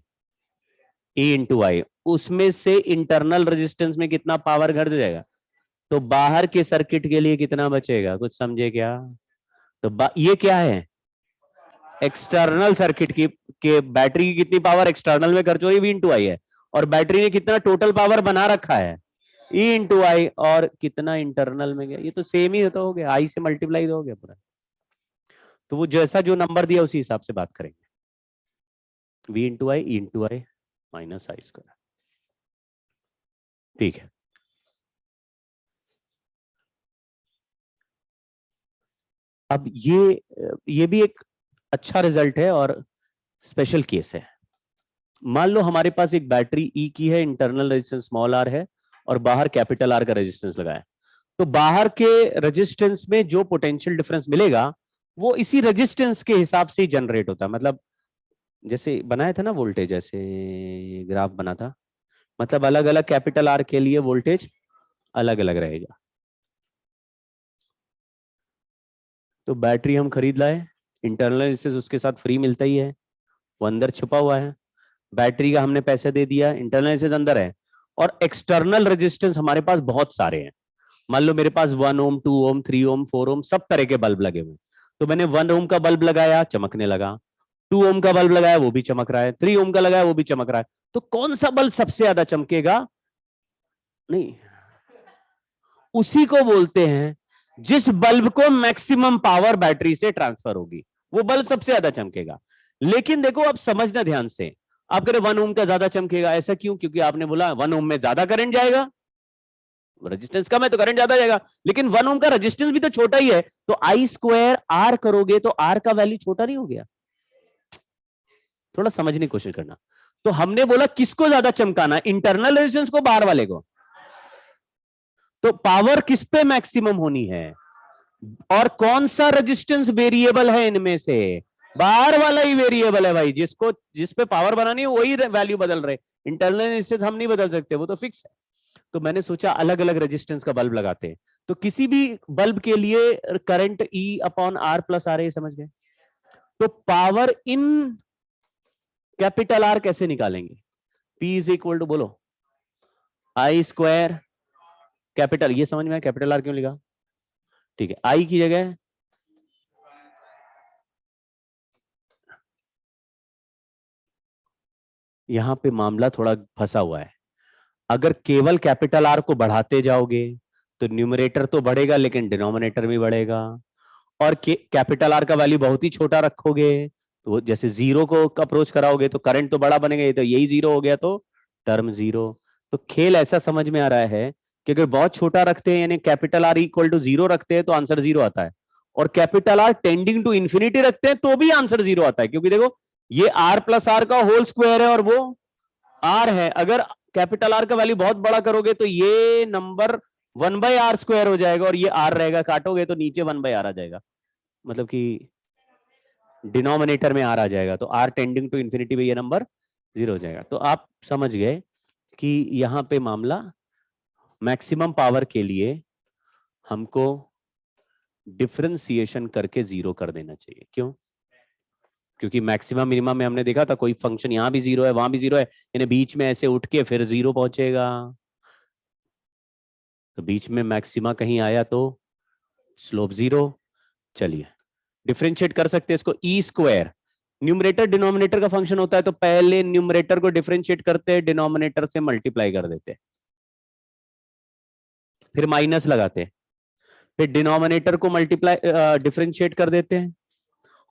E इंटू आई, उसमें से इंटरनल रेजिस्टेंस में कितना पावर घट जाएगा, तो बाहर के सर्किट के लिए कितना बचेगा, कुछ समझे क्या? तो ये क्या है, एक्सटर्नल सर्किट की के बैटरी की कितनी पावर एक्सटर्नल में खर्च हो रही है, V इंटू आई है, और बैटरी ने कितना टोटल पावर बना रखा है, E इंटू आई, और कितना इंटरनल में गया, ये तो सेम ही तो हो गया, आई से मल्टीप्लाई हो गया पूरा। तो वो जैसा जो नंबर दिया उसी हिसाब से बात करेंगे, V इंटू आई, E इंटू आई माइनस आई स्क्वायर। ठीक है, अब ये भी एक अच्छा रिजल्ट है और स्पेशल केस है। मान लो हमारे पास एक बैटरी E की है, इंटरनल रेजिस्टेंस स्मॉल r है और बाहर कैपिटल R का रेजिस्टेंस लगा है, तो बाहर के रेजिस्टेंस में जो पोटेंशियल डिफरेंस मिलेगा वो इसी रेजिस्टेंस के हिसाब से ही जनरेट होता है। मतलब जैसे बनाया था ना वोल्टेज, ऐसे ग्राफ बना था, मतलब अलग अलग कैपिटल R के लिए वोल्टेज अलग अलग रहेगा। तो बैटरी हम खरीद लाए, इंटरनल रेजिस्टेंस उसके साथ फ्री मिलता ही है, वो अंदर छुपा हुआ है, बैटरी का हमने पैसे दे दिया, इंटरनल रेजिस्टेंस अंदर है, और एक्सटर्नल रेजिस्टेंस हमारे पास बहुत सारे हैं। मान लो मेरे पास 1 ओम, 2 ओम, 3 ओम, 4 ओम सब तरह के बल्ब लगे हुए, तो मैंने 1 ओम का बल्ब लगाया, चमकने लगा, 2 ओम का बल्ब लगाया, वो भी चमक रहा है, 3 ओम का लगाया, वो भी चमक रहा है। तो कौन सा बल्ब सबसे ज्यादा चमकेगा? नहीं, उसी को बोलते हैं जिस बल्ब को मैक्सिमम पावर बैटरी से ट्रांसफर होगी, वो बल्ब सबसे ज्यादा चमकेगा। लेकिन देखो अब समझना ध्यान से, आप कह रहे 1 ओम का ज्यादा चमकेगा, ऐसा क्यों? क्योंकि आपने बोला 1 ओम में ज्यादा करंट जाएगा, रेजिस्टेंस कम है तो करंट ज्यादा जाएगा, लेकिन 1 ओम का रेजिस्टेंस भी तो छोटा ही है, तो आई स्क्वायर आर करोगे तो आर का वैल्यू छोटा नहीं हो गया? थोड़ा समझने की कोशिश करना। तो हमने बोला किसको ज्यादा चमकाना, इंटरनल रेजिस्टेंस को, बाहर वाले को? तो पावर किस पे मैक्सिमम होनी है, और कौन सा रेजिस्टेंस वेरिएबल है इनमें से? बाहर वाला ही वेरिएबल है भाई, जिस पे पावर बनानी है वही वैल्यू बदल रहे, इंटरनल रेजिस्टेंस हम नहीं बदल सकते, वो तो फिक्स है। तो मैंने सोचा अलग अलग रेजिस्टेंस का बल्ब लगाते हैं, तो किसी भी बल्ब के लिए current E upon R plus R, समझ गए? तो पावर इन कैपिटल R कैसे निकालेंगे? P इज इक्वल टू, बोलो, आई स्क्वायर कैपिटल, ये समझ में आया कैपिटल R क्यों लिखा? ठीक है, आई की जगह यहां पे मामला थोड़ा फंसा हुआ है। अगर केवल कैपिटल R को बढ़ाते जाओगे तो न्यूमरेटर तो बढ़ेगा लेकिन डिनोमिनेटर भी बढ़ेगा, और कैपिटल R का वैल्यू बहुत ही छोटा रखोगे तो जैसे जीरो को अप्रोच कराओगे तो करंट तो बड़ा बनेगा, ये तो यही जीरो हो गया तो टर्म जीरो। तो खेल ऐसा समझ में आ रहा है कि अगर बहुत छोटा रखते हैं यानी capital R equal to zero रखते हैं तो आंसर जीरो आता है, और capital R tending to infinity रखते हैं तो भी आंसर जीरो आता है, क्योंकि देखो ये R प्लस आर का होल स्क्वायर है और वो R है। अगर कैपिटल R का वैल्यू बहुत बड़ा करोगे तो ये नंबर 1/r स्क्वायर हो जाएगा और ये R रहेगा, काटोगे तो नीचे 1/r आ जाएगा, मतलब कि डिनोमिनेटर में R आ जाएगा, तो R टेंडिंग टू इंफिनिटी में ये नंबर जीरो हो जाएगा। तो आप समझ गए कि यहां पे मामला मैक्सिमम पावर के लिए हमको डिफरेंशिएशन करके जीरो कर देना चाहिए। क्यों? क्योंकि मैक्सिमम मिनिमम में हमने देखा था कोई फंक्शन यहां भी जीरो है वहां भी जीरो है, यानी बीच में ऐसे उठ के फिर जीरो पहुंचेगा, तो बीच में मैक्सिमा कहीं आया तो स्लोप जीरो। चलिए डिफरेंशिएट कर सकते हैं इसको, ई स्क्वायर न्यूमरेटर डिनोमिनेटर का फंक्शन होता है, तो पहले न्यूमरेटर को डिफरेंशिएट करते हैं, डिनोमिनेटर से मल्टीप्लाई कर देते हैं, फिर माइनस लगाते हैं, फिर डिनोमिनेटर को मल्टीप्लाई डिफरेंशिएट कर देते हैं,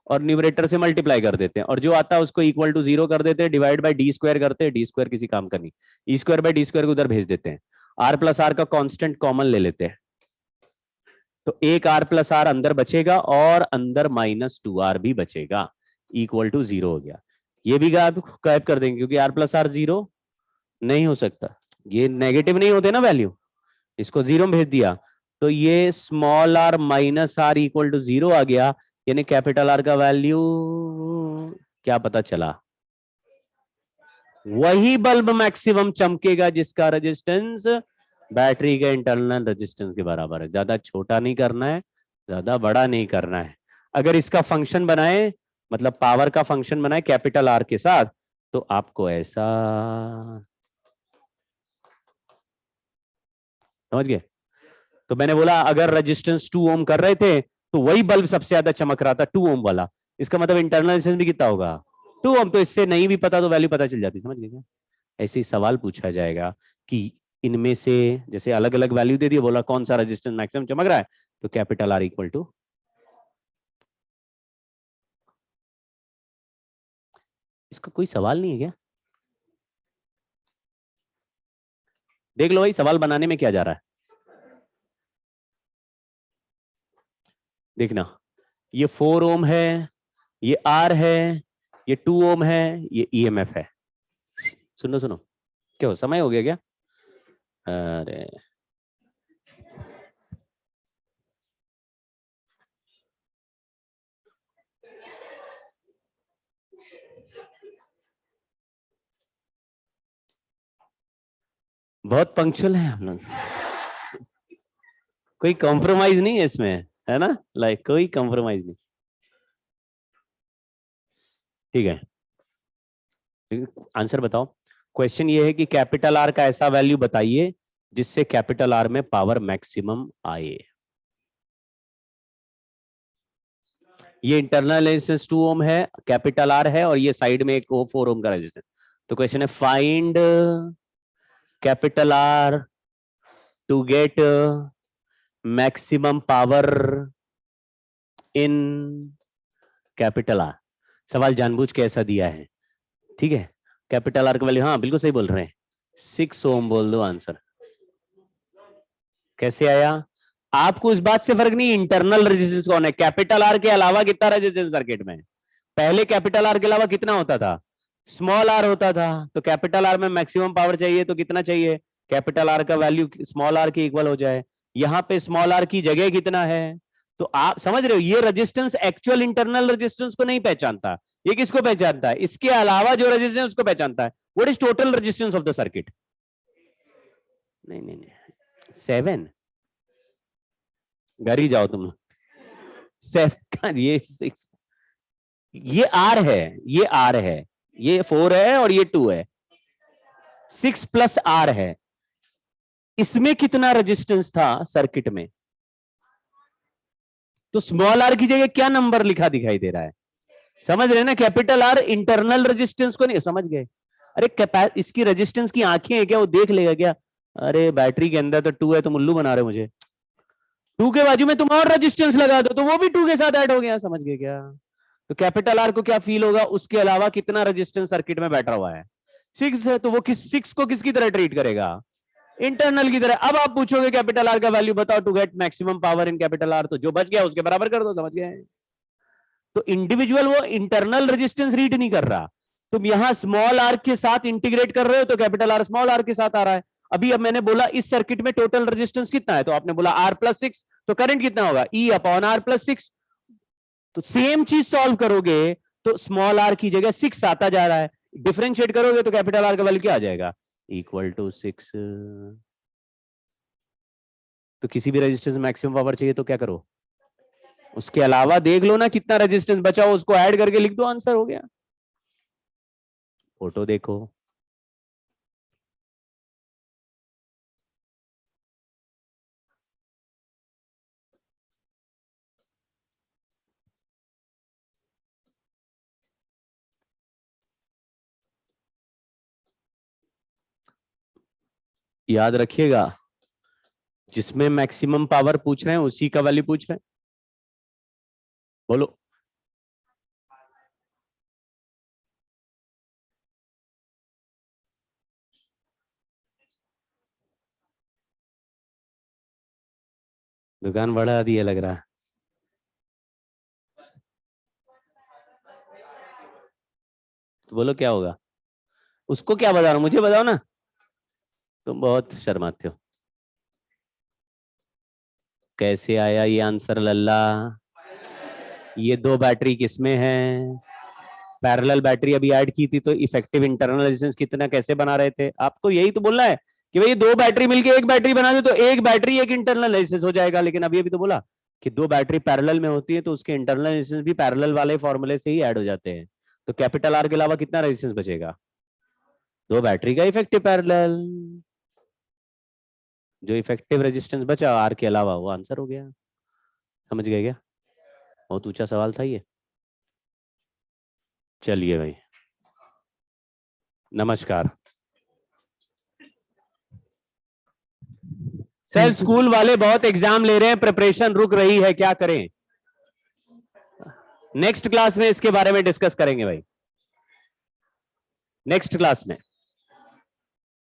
और न्यूमरेटर से मल्टीप्लाई कर देते हैं, और जो आता है उसको इक्वल टू 0 कर देते हैं, डिवाइड बाय डी स्क्वायर करते हैं, डी स्क्वायर किसी काम का नहीं, E square by D square को उधर भेज देते हैं, आर प्लस आर का कांस्टेंट कॉमन ले लेते हैं, तो एक आर प्लस आर अंदर बचेगा और अंदर -2r भी बचेगा, इक्वल टू 0 हो गया। ये भी गायब कर देंगे क्योंकि आर प्लस आर 0 नहीं हो सकता, ये नेगेटिव नहीं होते ना वैल्यू, इसको 0 में भेज दिया, तो ये small R minus R equal to 0 आ गया, यानी कैपिटल आर का वैल्यू क्या पता चला, वही बल्ब मैक्सिमम चमकेगा जिसका रेजिस्टेंस बैटरी के इंटरनल रेजिस्टेंस के बराबर है। ज्यादा छोटा नहीं करना है, ज्यादा बड़ा नहीं करना है। अगर इसका फंक्शन बनाए, मतलब पावर का फंक्शन बनाए कैपिटल आर के साथ, तो आपको ऐसा, समझ गए? तो मैंने बोला अगर रेजिस्टेंस 2 ओम कर रहे थे तो वही बल्ब सबसे ज्यादा चमक रहा था 2 ओम वाला, इसका मतलब इंटरनल रेजिस्टेंस भी कितना होगा 2 ओम, तो इससे नहीं भी पता तो वैल्यू पता चल जाती, समझ गए क्या? ऐसे ही सवाल पूछा जाएगा कि इनमें से जैसे अलग अलग वैल्यू दे दिए, बोला कौन सा रेजिस्टेंस मैक्सिमम चमक रहा है, तो कैपिटल आर इक्वल टू, इसका कोई सवाल नहीं है क्या? देख लो भाई सवाल बनाने में क्या जा रहा है, देखना, ये 4 ओम है, ये आर है, ये 2 ओम है, ये ईएमएफ है। सुनो सुनो, क्यों समय हो गया क्या? अरे बहुत पंक्चुअल है हम लोग, कोई कॉम्प्रोमाइज नहीं है इसमें, है ना, लाइक कोई कॉम्प्रोमाइज नहीं, ठीक है। आंसर बताओ, क्वेश्चन ये है कि कैपिटल आर का ऐसा वैल्यू बताइए जिससे कैपिटल आर में पावर मैक्सिमम आए। ये इंटरनल रेजिस्टेंस 2 ओम है, कैपिटल आर है, और ये साइड में एक 4 ओम का रेजिस्टेंस, तो क्वेश्चन है find capital R to get maximum power in capital R. सवाल जानबूझ के ऐसा दिया है, ठीक है। कैपिटल आर का वैल्यू, हाँ बिल्कुल सही बोल रहे हैं, 6 ओम बोल दो आंसर। कैसे आया? आपको इस बात से फर्क नहीं इंटरनल रेजिस्टेंस कौन है, कैपिटल आर के अलावा कितना रेजिस्टेंस सर्किट में, पहले कैपिटल आर के अलावा कितना होता था, स्मॉल आर होता था, तो कैपिटल आर में मैक्सिमम पावर चाहिए तो कितना चाहिए, कैपिटल आर का वैल्यू स्मॉल आर के इक्वल हो जाए। यहां पे स्मॉल आर की जगह कितना है, तो आप समझ रहे हो, ये रेजिस्टेंस एक्चुअल इंटरनल रेजिस्टेंस को नहीं पहचानता, ये किसको पहचानता है, इसके अलावा जो रेजिस्टेंस उसको पहचानता है। What is total resistance of the circuit? नहीं नहीं नहीं, 7, घर ही जाओ तुम, 7 ये 6, ये आर है, ये आर है, ये 4 है और ये 2 है, 6 प्लस आर है, इसमें कितना रेजिस्टेंस था सर्किट में, तो स्मॉल आर की जगह क्या नंबर लिखा दिखाई दे रहा है, समझ रहे ना, कैपिटल आर इंटरनल रेजिस्टेंस को नहीं, समझ गए? अरे इसकी रेजिस्टेंस की आंखें हैं क्या, वो देख लेगा क्या? अरे बैटरी के अंदर तो 2 है, तुम उल्लू बना रहे हो मुझे, 2 के बाजू में तुम और रेजिस्टेंस लगा दो तो वो भी 2 के साथ ऐड हो गया, समझ गए क्या? तो कैपिटल आर को क्या फील होगा, उसके अलावा कितना रेजिस्टेंस सर्किट में बैठा हुआ है, 6 है, तो वो 6 को किसकी तरह ट्रीट करेगा, इंटरनल की तरह। अब आप पूछोगे कैपिटल आर का वैल्यू बताओ to get maximum power in capital R, तो जो बच गया उसके बराबर कर दो, समझ गए? तो इंडिविजुअल वो इंटरनल रेजिस्टेंस रीड नहीं कर रहा, तुम यहां स्मॉल आर के साथ इंटीग्रेट कर रहे हो तो कैपिटल आर स्मॉल आर के साथ आ रहा है। अभी अब मैंने बोला इस सर्किट में टोटल रेजिस्टेंस कितना है, तो आपने बोला आर प्लस 6, तो करंट कितना होगा, ई अपॉन आर प्लस 6, तो सेम चीज सॉल्व करोगे तो स्मॉल आर की जगह 6 आता जा रहा है, डिफरेंशिएट करोगे तो कैपिटल आर का वैल्यू क्या आ जाएगा, इक्वल टू 6। तो किसी भी रेजिस्टेंस में मैक्सिमम पावर चाहिए तो क्या करो, उसके अलावा देख लो ना कितना रेजिस्टेंस बचा हो, उसको ऐड करके लिख दो, आंसर हो गया। फोटो देखो, याद रखिएगा जिसमें मैक्सिमम पावर पूछ रहे हैं उसी का वैल्यू पूछ रहे हैं, बोलो। दुकान बढ़ा दिए लग रहा है। तो बोलो क्या होगा? उसको क्या बता रहा हूं, मुझे बताओ ना। तुम बहुत शर्माते हो। कैसे आया ये आंसर लल्ला? ये 2 बैटरी किसमें है? पैरेलल बैटरी अभी ऐड की थी तो इफेक्टिव इंटरनल रेजिस्टेंस कितना कैसे बना रहे थे? आपको यही तो बोलना है कि भाई 2 बैटरी मिलके एक बैटरी बना दे तो एक बैटरी एक इंटरनल रेजिस्टेंस हो जाएगा। लेकिन अभी अभी तो बोला कि 2 बैटरी पैरेलल में होती है तो उसके इंटरनल रेजिस्टेंस भी पैरेलल वाले फॉर्मूले से ही ऐड हो जाते हैं। तो कैपिटल आर के अलावा कितना रेजिस्टेंस बचेगा? 2 बैटरी का इफेक्टिव पैरेलल। जो इफेक्टिव रेजिस्टेंस बचा आर के अलावा वो आंसर हो गया। समझ गए क्या? बहुत ऊंचा सवाल था ये। चलिए भाई, नमस्कार। सर स्कूल वाले बहुत एग्जाम ले रहे हैं, प्रिपरेशन रुक रही है, क्या करें? नेक्स्ट क्लास में इसके बारे में डिस्कस करेंगे भाई, नेक्स्ट क्लास में।